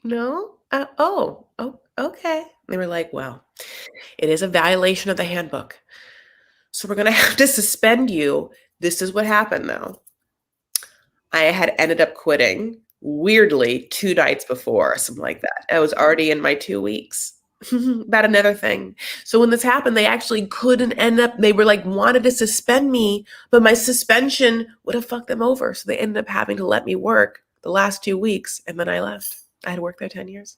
no? Oh, okay. They were like, well, it is a violation of the handbook. So we're going to have to suspend you. This is what happened, though. I had ended up quitting, weirdly, 2 nights before, something like that. I was already in my 2 weeks. About another thing. So when this happened, they actually couldn't end up, they were like, wanted to suspend me, but my suspension would have fucked them over. So they ended up having to let me work the last 2 weeks, and then I left. I had worked there 10 years.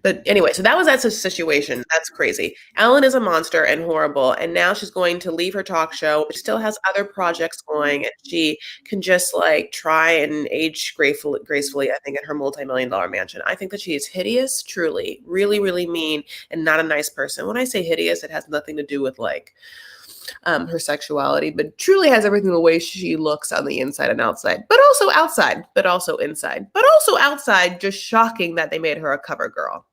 But anyway, so that was that situation. That's crazy. Ellen is a monster and horrible. And now she's going to leave her talk show. She still has other projects going. And she can just like try and age gracefully, I think, in her multi-million-dollar mansion. I think that she is hideous, truly, really, really mean, and not a nice person. When I say hideous, it has nothing to do with like her sexuality, but truly has everything the way she looks on the inside and outside, but also outside, but also inside, but also outside. Just shocking that they made her a cover girl.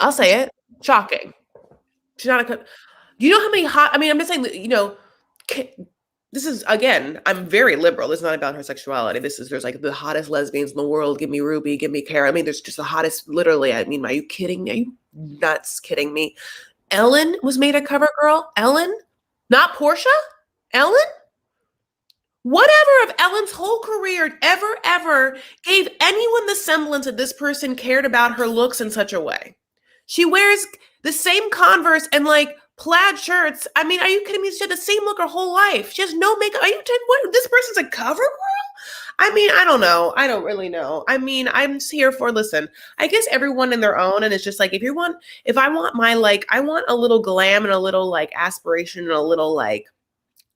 I'll say it. Shocking. She's not a. You know how many hot? I mean, I'm just saying that, you know, this is, again, I'm very liberal. It's not about her sexuality. There's like the hottest lesbians in the world. Give me Ruby, give me Kara. I mean, there's just the hottest, literally. I mean, are you kidding me? Are you nuts kidding me? Ellen was made a cover girl. Ellen, not Porsha. Ellen. Whatever of Ellen's whole career ever gave anyone the semblance that this person cared about her looks in such a way? She wears the same Converse and like plaid shirts. I mean, are you kidding me? She had the same look her whole life. She has no makeup. Are you what? This person's a cover girl? I mean, I don't know. I don't really know. I mean, I'm here for, listen, I guess everyone in their own. And it's just like, if I want my, like, I want a little glam and a little like aspiration and a little like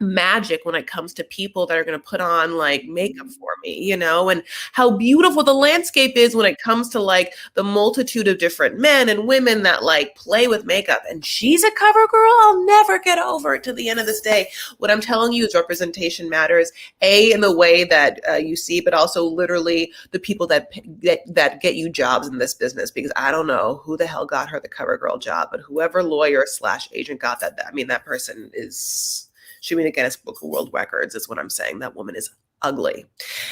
magic when it comes to people that are going to put on like makeup for me, you know, and how beautiful the landscape is when it comes to like the multitude of different men and women that like play with makeup. And she's a cover girl. I'll never get over it to the end of this day. What I'm telling you is representation matters, in the way that you see, but also literally the people that get you jobs in this business, because I don't know who the hell got her the cover girl job, but whoever lawyer / agent got that, I mean, that person should be in a Guinness Book of World Records is what I'm saying. That woman is ugly.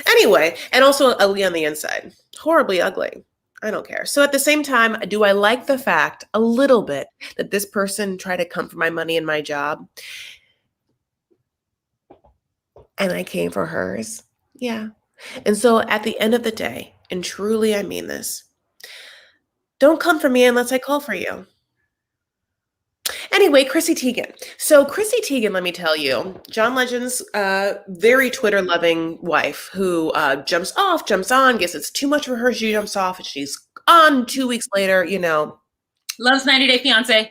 Anyway, and also ugly on the inside. Horribly ugly. I don't care. So at the same time, do I like the fact a little bit that this person tried to come for my money and my job? And I came for hers? Yeah. And so at the end of the day, and truly I mean this, don't come for me unless I call for you. Anyway, Chrissy Teigen. So Chrissy Teigen, let me tell you, John Legend's very Twitter-loving wife who jumps off, jumps on, guess it's too much for her. She jumps off and she's on 2 weeks later, you know. Loves 90 Day Fiancé.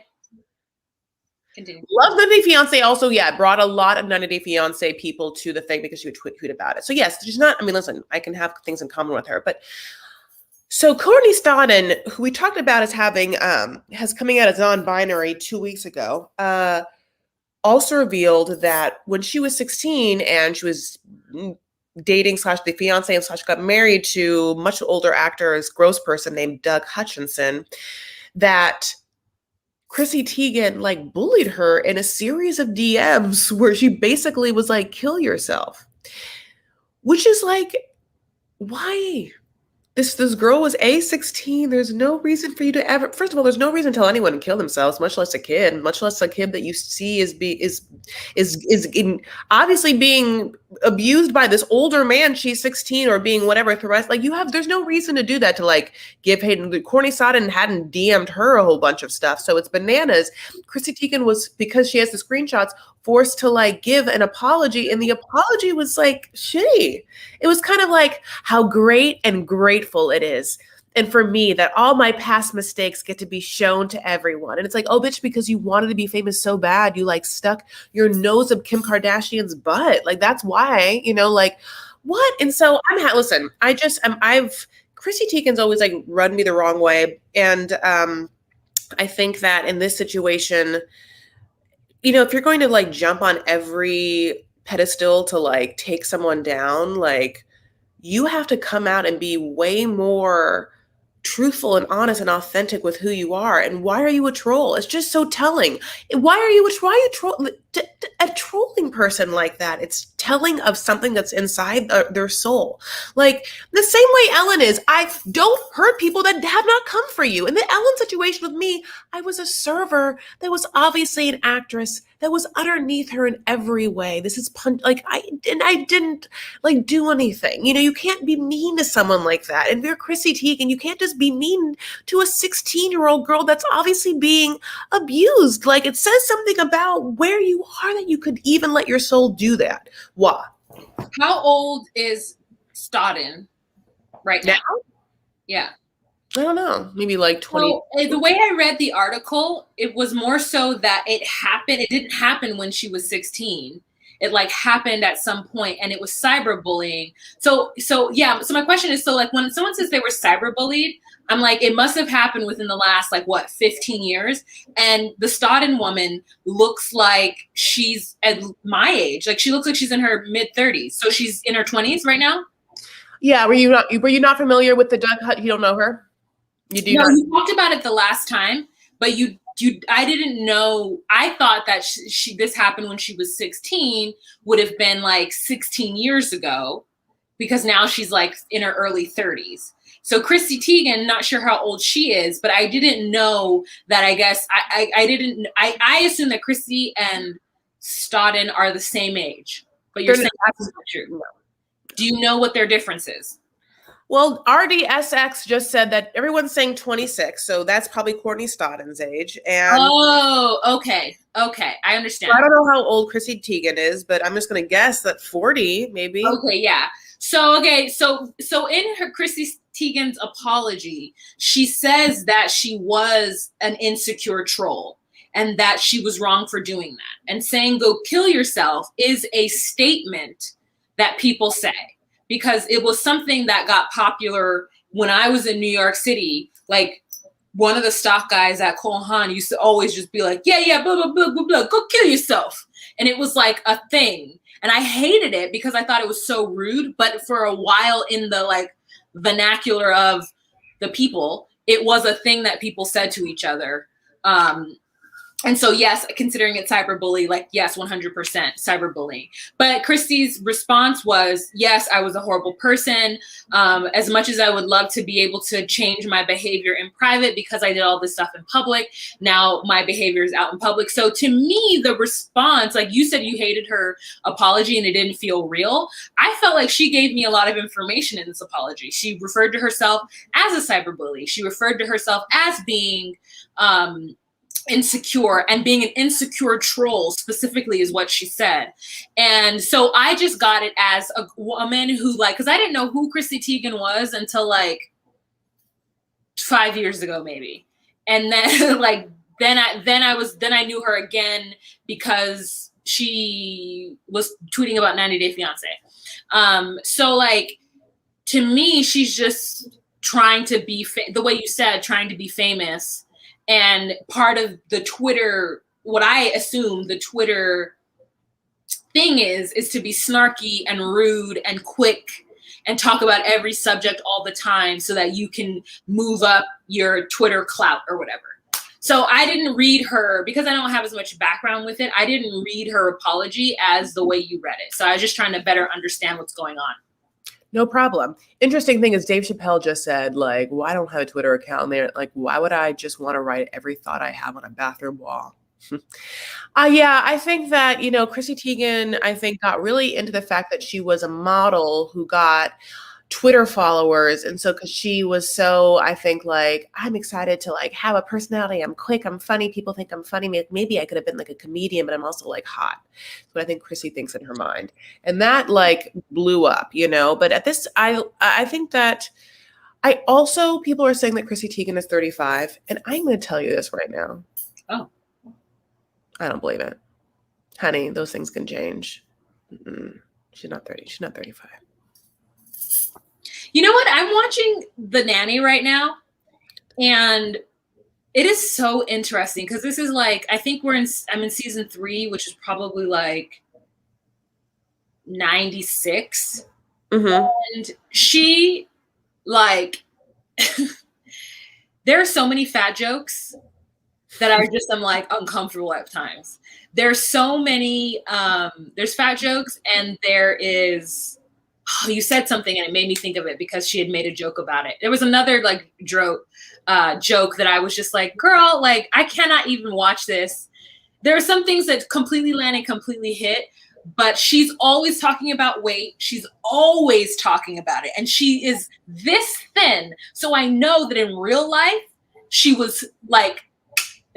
Continue. Loves 90 Day Fiancé also, yeah, brought a lot of 90 Day Fiancé people to the thing because she would tweet about it. So yes, she's not, I mean, listen, I can have things in common with her, but so Courtney Stodden, who we talked about as having, has coming out as non-binary 2 weeks ago, also revealed that when she was 16 and she was dating / the fiance and / got married to much older actor's gross person named Doug Hutchinson, that Chrissy Teigen like bullied her in a series of DMs where she basically was like, kill yourself, which is like, why? This girl was 16. There's no reason for you to ever. First of all, there's no reason to tell anyone to kill themselves, much less a kid, much less a kid that you see obviously being abused by this older man. She's 16 or being whatever threats. Like there's no reason to do that, to like give Hayden. Courtney Stodden hadn't DM'd her a whole bunch of stuff, so it's bananas. Chrissy Teigen was, because she has the screenshots, forced to like give an apology, and the apology was like shitty. It was kind of like how great and grateful it is, and for me, that all my past mistakes get to be shown to everyone. And it's like, oh bitch, because you wanted to be famous so bad, you like stuck your nose up Kim Kardashian's butt. Like that's why, like what? And so listen, Chrissy Teigen's always like run me the wrong way, and I think that in this situation, if you're going to like jump on every pedestal to like take someone down, like you have to come out and be way more truthful and honest and authentic with who you are. And why are you a troll? It's just so telling. Why are you a trolling person like that? It's telling of something that's inside their soul. Like the same way Ellen is. I don't hurt people that have not come for you. In the Ellen situation with me, I was a server that was obviously an actress that was underneath her in every way. This is I didn't like do anything. You can't be mean to someone like that. And if you're Chrissy Teigen, you can't just be mean to a 16-year-old girl that's obviously being abused. Like it says something about where you are that you could even let your soul do that. Why? How old is Stodden right now? Yeah. I don't know, maybe like 20. So, the way I read the article, it was more so that it didn't happen when she was 16. It like happened at some point, and it was cyberbullying. So yeah. So my question is, so like when someone says they were cyberbullied, I'm like, it must have happened within the last 15 years. And the Stodden woman looks like she's at my age. Like she looks like she's in her mid-30s. So she's in her 20s right now. Yeah. Were you not familiar with the Doug Hut? You don't know her? You do? No, you talked about it the last time, but I didn't know. I thought that this happened when she was 16, would have been like 16 years ago, because now she's like in her early 30s. So Chrissy Teigen, not sure how old she is, but I didn't know that. I guess I assume that Chrissy and Stodden are the same age, but you're saying that's not true. No. Do you know what their difference is? Well, RDSX just said that everyone's saying 26, so that's probably Courtney Stodden's age. And okay, I understand. I don't know how old Chrissy Teigen is, but I'm just going to guess that 40, maybe. Okay, yeah. So in her Chrissy Teigen's apology, she says that she was an insecure troll and that she was wrong for doing that. And saying go kill yourself is a statement that people say, because it was something that got popular when I was in New York City. Like one of the stock guys at Cole Haan used to always just be like, yeah, blah, blah, blah, blah, blah, go kill yourself. And it was like a thing. And I hated it because I thought it was so rude. But for a while in the like vernacular of the people, it was a thing that people said to each other. And so, yes, considering it cyberbully, like, yes, 100% cyberbullying. But Christy's response was, yes, I was a horrible person. As much as I would love to be able to change my behavior in private because I did all this stuff in public, now my behavior is out in public. So to me, the response, like you said, you hated her apology and it didn't feel real. I felt like she gave me a lot of information in this apology. She referred to herself as a cyberbully. She referred to herself as being insecure, and being an insecure troll specifically is what she said. And so I just got it as a woman who, like, because I didn't know who Chrissy Teigen was until like 5 years ago maybe. And then like then I knew her again because she was tweeting about 90 Day Fiance. So like, to me, she's just trying to be the way you said, trying to be famous. And part of the Twitter what I assume the Twitter thing is to be snarky and rude and quick and talk about every subject all the time so that you can move up your Twitter clout or whatever. So I didn't read her, because I don't have as much background with it, I didn't read her apology as the way you read it. So I was just trying to better understand what's going on. No problem. Interesting thing is Dave Chappelle just said, like, well, I don't have a Twitter account. And they're like, why would I just want to write every thought I have on a bathroom wall? Yeah, I think that, Chrissy Teigen, I think, got really into the fact that she was a model who got Twitter followers. And so, because she was so, I think, like, I'm excited to, like, have a personality. I'm quick. I'm funny. People think I'm funny. Maybe I could have been like a comedian, but I'm also like hot. That's what I think Chrissy thinks in her mind. And that, like, blew up, But at this, I think that people are saying that Chrissy Teigen is 35. And I'm going to tell you this right now. Oh. I don't believe it. Honey, those things can change. She's not 30. She's not 35. You know what? I'm watching The Nanny right now, and it is so interesting because this is like, I think I'm in season 3, which is probably like 96. Mm-hmm. And she, like, there are so many fat jokes that I'm like uncomfortable at times. There's so many, there's fat jokes, and there is, you said something and it made me think of it because she had made a joke about it. There was another like joke that I was just like, girl, like, I cannot even watch this. There are some things that completely land and completely hit, but she's always talking about weight. She's always talking about it. And she is this thin. So I know that in real life, she was like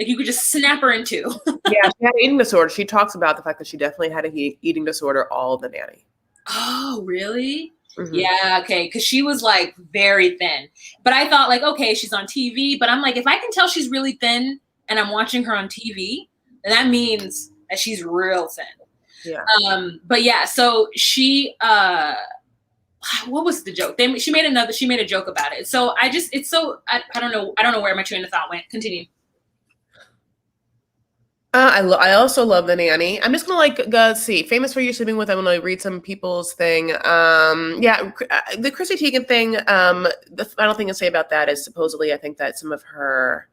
you could just snap her in two. Yeah, she had an eating disorder. She talks about the fact that she definitely had an eating disorder all of The Nanny. Oh, really? Mm-hmm. Yeah, okay. Because she was like very thin. But I thought like, okay, she's on TV. But I'm like, if I can tell she's really thin and I'm watching her on TV, then that means that she's real thin. Yeah. But yeah, so she what was the joke? She made a joke about it. So I don't know where my train of thought went. Continue. I also love The Nanny. I'm just gonna go see Famous for You Sleeping With. I'm gonna read some people's thing. The Chrissy Teigen thing. The final thing to say about that is supposedly I think that some of her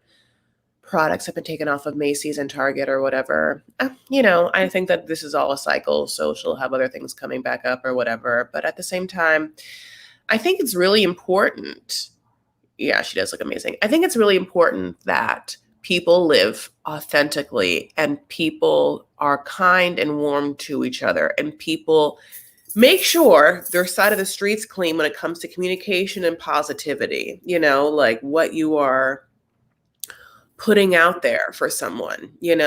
products have been taken off of Macy's and Target or whatever. I think that this is all a cycle, so she'll have other things coming back up or whatever. But at the same time, I think it's really important. Yeah, she does look amazing. I think it's really important that people live authentically and people are kind and warm to each other and people make sure their side of the street's clean when it comes to communication and positivity, like what you are putting out there for someone, and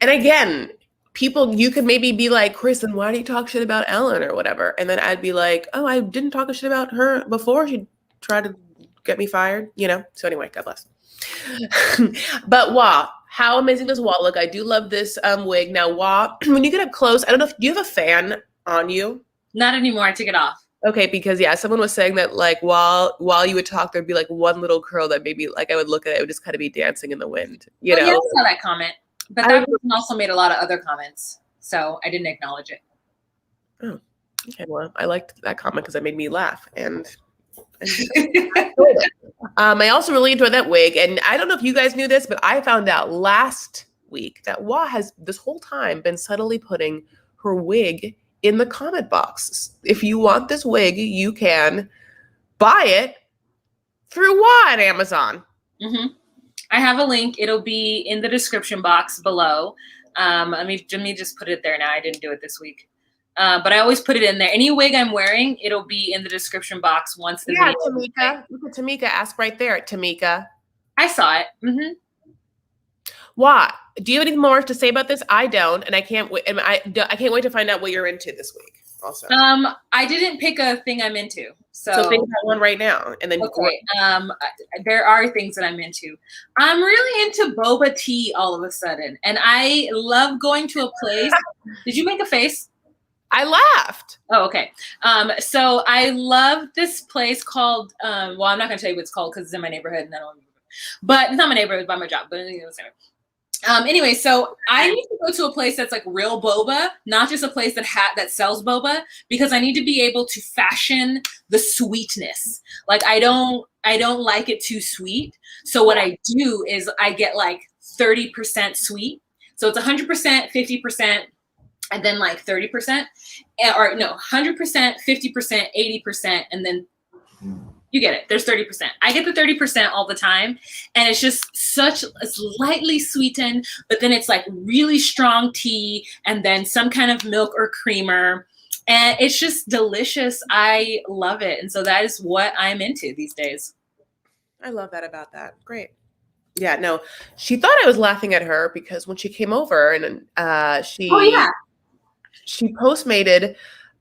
again, people, you could maybe be like, Chris, then why do you talk shit about Ellen or whatever? And then I'd be like, oh, I didn't talk shit about her before. She tried to get me fired, So anyway, God bless. But Waht, how amazing does Waht look? I do love this wig. Now, Waht, when you get up close, I don't know do you have a fan on you? Not anymore. I took it off. Okay, because someone was saying that like while you would talk, there'd be like one little curl that maybe like I would look at it would just kind of be dancing in the wind. Yeah, I saw that comment, but that person also made a lot of other comments, so I didn't acknowledge it. Oh, okay. Well, I liked that comment because it made me laugh and. I also really enjoyed that wig, and I don't know if you guys knew this, but I found out last week that Waht has this whole time been subtly putting her wig in the comment box. If you want this wig, you can buy it through Waht at Amazon. Mm-hmm. I have a link. It'll be in the description box below. Let me just put it there now. I didn't do it this week. But I always put it in there. Any wig I'm wearing, it'll be in the description box once the video. Tamika. Look at Tamika. Ask right there, Tamika. I saw it. Mm-hmm. Waht, do you have anything more to say about this? I don't, and I can't wait. And I can't wait to find out what you're into this week. Also, I didn't pick a thing I'm into, so think about one right now, and then okay. There are things that I'm into. I'm really into boba tea all of a sudden, and I love going to a place. Did you make a face? I laughed. Oh, okay. So I love this place called, well, I'm not going to tell you what it's called because it's in my neighborhood and I don't But it's not my neighbor, it's by my job. But anyway, so I need to go to a place that's like real boba, not just a place that sells boba, because I need to be able to fashion the sweetness. Like I don't like it too sweet. So what I do is I get like 30% sweet. So it's 100%, 50%, and then like 30%, or no, 100%, 50%, 80%, and then you get it. There's 30%. I get the 30% all the time. And it's just it's lightly sweetened, but then it's like really strong tea and then some kind of milk or creamer. And it's just delicious. I love it. And so that is what I'm into these days. I love that about that. Great. Yeah, no, she thought I was laughing at her because when she came over and she Postmated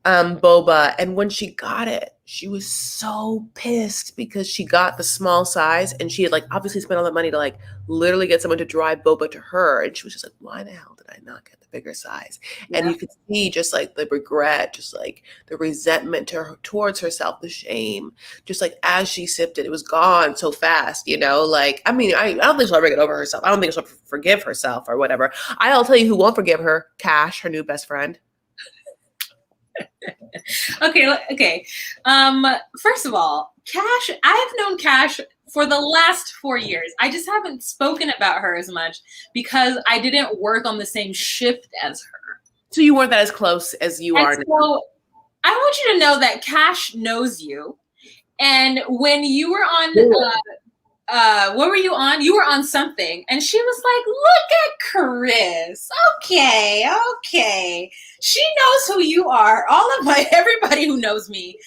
boba, and when she got it, she was so pissed because she got the small size and she had like obviously spent all that money to like literally get someone to drive boba to her, and she was just like, why the hell did I not get the bigger size? And you could see just like the regret, just like the resentment towards herself, the shame, just like as she sipped it, it was gone so fast, you know. Like, I mean, I don't think she'll ever get over herself. I don't think she'll forgive herself or whatever. I'll tell you who won't forgive her: Cash, her new best friend. Okay. First of all, Cash, I've known Cash for the last 4 years. I just haven't spoken about her as much because I didn't work on the same shift as her. So you weren't that as close as you are now. So I want you to know that Cash knows you. And when you were on what were you on? You were on something. And she was like, look at Chris. Okay. She knows who you are. Everybody who knows me,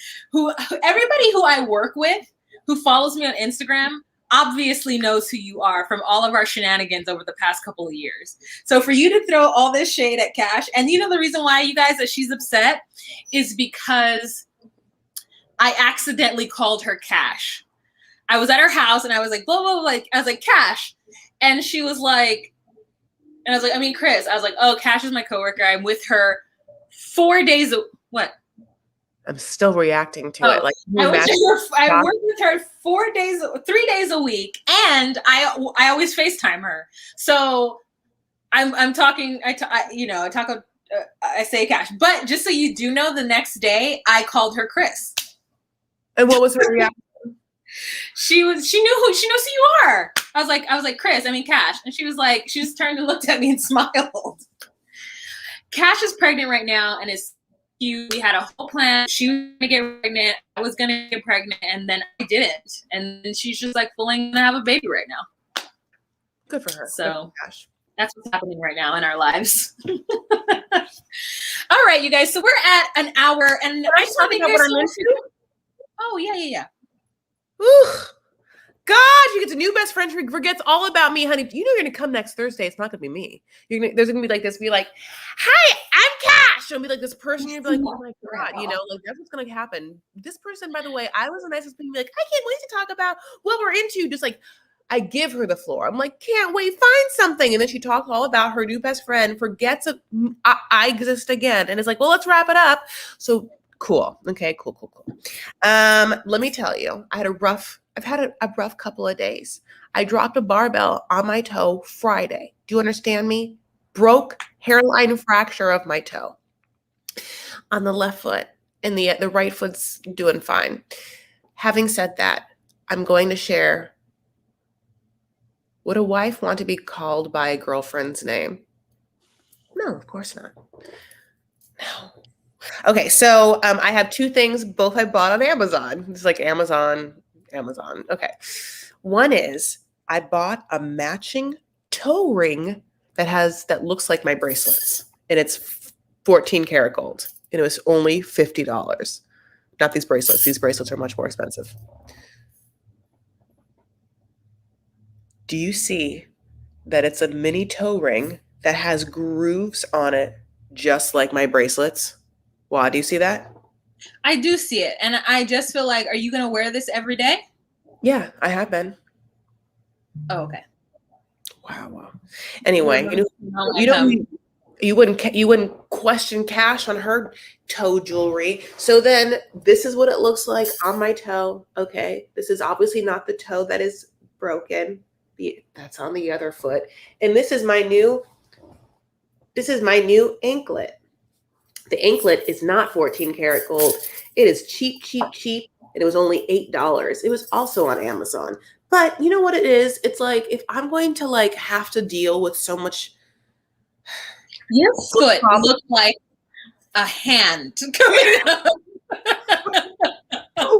everybody who I work with, who follows me on Instagram, obviously knows who you are from all of our shenanigans over the past couple of years. So for you to throw all this shade at Cash, and you know the reason why, you guys, that she's upset is because I accidentally called her Cash. I was at her house and I was like, blah, blah, blah, like, I was like, Cash. And she was like, and I was like, I mean, Chris. I was like, oh, Cash is my coworker. I'm with her 4 days. What? I'm still reacting to it. Like, I work with her 3 days a week, and I always FaceTime her. So I'm talking. I say Cash, but just so you do know, the next day I called her Chris. And what was her reaction? She knows who you are. I was like, Chris, I mean Cash. And she just turned and looked at me and smiled. Cash is pregnant right now and is cute. We had a whole plan. She was gonna get pregnant. I was gonna get pregnant, and then I didn't. And then she's just like fully gonna have a baby right now. Good for her. So that's what's happening right now in our lives. All right, you guys. So we're at an hour, and I just want to think oh yeah. Ooh, God, you get the new best friend who forgets all about me, honey. You know you're gonna come next Thursday. It's not gonna be me. There's gonna be like this. Be like, "Hi, I'm Cash." It'll be like this person. You'll be like, "Oh my God," you know, like that's what's gonna happen. This person, by the way, I was the nicest person. Be like, "I can't wait to talk about what we're into." Just like, I give her the floor. I'm like, "Can't wait, find something," and then she talks all about her new best friend, forgets I exist again, and it's like, "Well, let's wrap it up." So. Cool. Okay, cool. Let me tell you, I've had a rough couple of days. I dropped a barbell on my toe Friday. Do you understand me? Broke hairline fracture of my toe on the left foot, and the right foot's doing fine. Having said that, I'm going to share, would a wife want to be called by a girlfriend's name? No, of course not. No. Okay, so I have two things, both I bought on Amazon. It's like Amazon. Okay. One is I bought a matching toe ring that looks like my bracelets, and it's 14 karat gold, and it was only $50. Not these bracelets. These bracelets are much more expensive. Do you see that it's a mini toe ring that has grooves on it, just like my bracelets? Wow, do you see that? I do see it. And I just feel like, are you going to wear this every day? Yeah, I have been. Oh, okay. Wow. Anyway, you wouldn't question Cash on her toe jewelry. So then this is what it looks like on my toe. Okay. This is obviously not the toe that is broken. That's on the other foot. And this is my new anklet. The anklet is not 14 karat gold. It is cheap, cheap, cheap. And it was only $8. It was also on Amazon. But you know what it is? It's like, if I'm going to like have to deal with so much. Your foot looked like a hand coming up.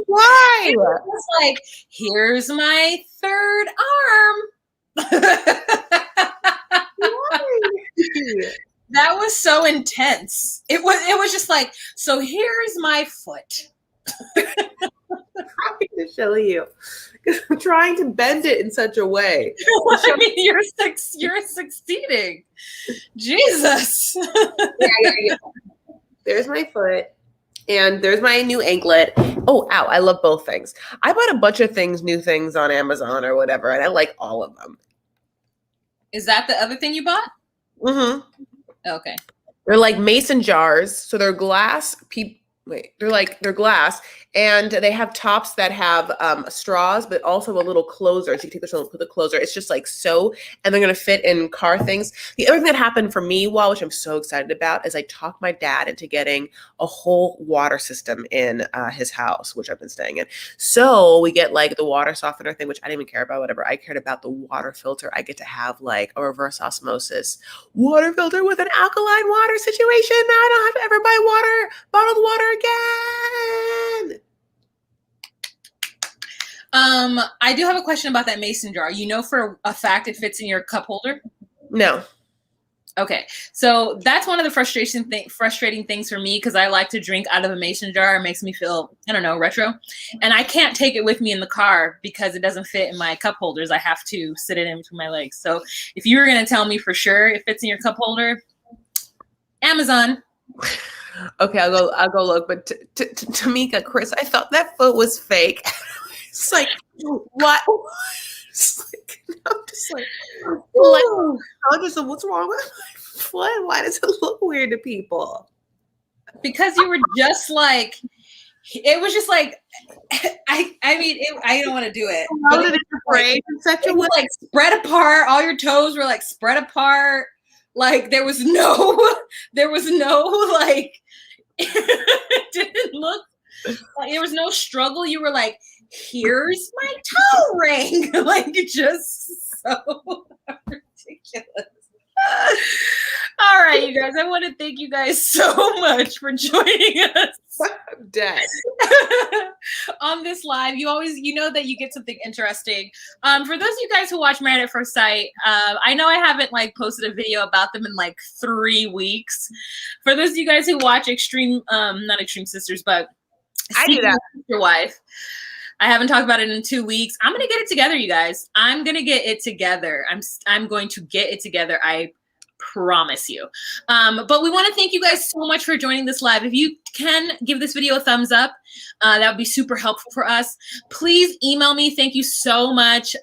Why? It was like, here's my third arm. That was so intense. It was just like, so here's my foot. I'm trying to show you because I'm trying to bend it in such a way. I mean, you're succeeding. Jesus. Yeah. There's my foot. And there's my new anklet. Oh, ow. I love both things. I bought a bunch of new things on Amazon or whatever, and I like all of them. Is that the other thing you bought? Mm-hmm. Okay. They're like mason jars. So they're glass. They're glass. And they have tops that have straws, but also a little closer. So you can take the straw and put the closer. It's just like so. And they're going to fit in car things. The other thing that happened for me, which I'm so excited about, is I talked my dad into getting a whole water system in his house, which I've been staying in. So we get like the water softener thing, which I didn't even care about, whatever. I cared about the water filter. I get to have like a reverse osmosis water filter with an alkaline water situation. Now I don't have to ever buy bottled water again. I do have a question about that mason jar. You know for a fact it fits in your cup holder? No. Okay. So that's one of the frustrating things for me because I like to drink out of a mason jar. It makes me feel, I don't know, retro. And I can't take it with me in the car because it doesn't fit in my cup holders. I have to sit it in between my legs. So if you were going to tell me for sure it fits in your cup holder, Amazon. Okay, I'll go look. But Tamika, Chris, I thought that foot was fake. It's like, what? It's like, I'm just like, what's wrong with my foot? Why does it look weird to people? Because you were just like, it was just like, I don't want to do it. How did it break in such a way? Like spread apart. All your toes were like spread apart. Like there was no like, it didn't look like there was no struggle. You were like, here's my toe ring. Like just so ridiculous. All right, you guys. I want to thank you guys so much for joining us. I'm dead. On this live. You know that you get something interesting. For those of you guys who watch Married at First Sight, I know I haven't like posted a video about them in like 3 weeks. For those of you guys who watch not Extreme Sisters, but I do that. Your wife. I haven't talked about it in 2 weeks. I'm gonna get it together, you guys. I'm gonna get it together. I'm going to get it together. I promise you. But we want to thank you guys so much for joining this live. If you can give this video a thumbs up, that would be super helpful for us. Please email me. Thank you so much,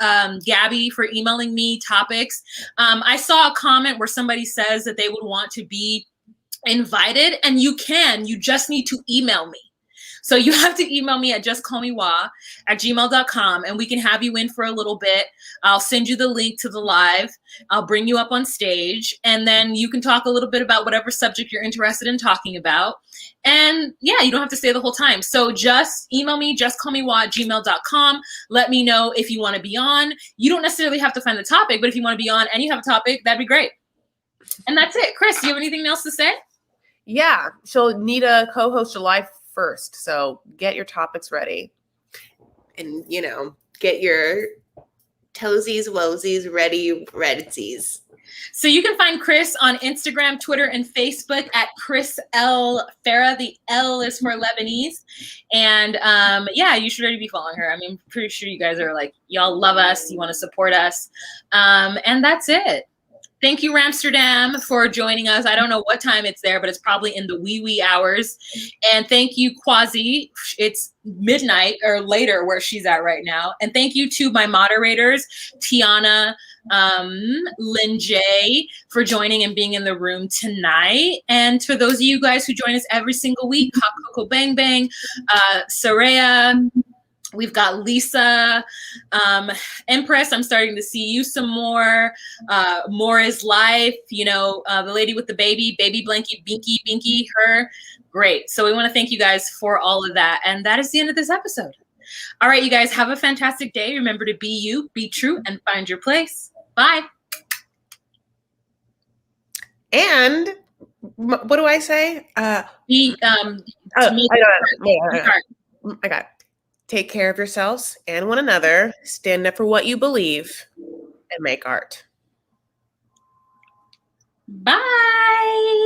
Gabby, for emailing me topics. I saw a comment where somebody says that they would want to be invited, and you just need to email me. So you have to email me at justcallmewaht@gmail.com and we can have you in for a little bit. I'll send you the link to the live. I'll bring you up on stage and then you can talk a little bit about whatever subject you're interested in talking about. And yeah, you don't have to stay the whole time. So just email me, justcallmewaht@gmail.com. Let me know if you want to be on. You don't necessarily have to find the topic, but if you want to be on and you have a topic, that'd be great. And that's it. Chris, do you have anything else to say? Yeah. She'll need a co-host July 1st. So get your topics ready and, get your toesies, woesies ready, redsies. So you can find Chris on Instagram, Twitter, and Facebook at Chris L. Farah. The L is for Lebanese. And you should already be following her. I mean, I'm pretty sure you guys are like, y'all love us. You want to support us. And that's it. Thank you, Ramsterdam, for joining us. I don't know what time it's there, but it's probably in the wee hours. And thank you, Quasi. It's midnight or later where she's at right now. And thank you to my moderators, Tiana, Lynn J, for joining and being in the room tonight. And for those of you guys who join us every single week, Hot Coco Bang Bang, Saraya, We've got Lisa, Empress. I'm starting to see you some more. More is life. You know, the lady with the baby blankie, Binky, her. Great. So we want to thank you guys for all of that. And that is the end of this episode. All right, you guys, have a fantastic day. Remember to be you, be true, and find your place. Bye. And what do I say? I got it. Take care of yourselves and one another. Stand up for what you believe and make art. Bye.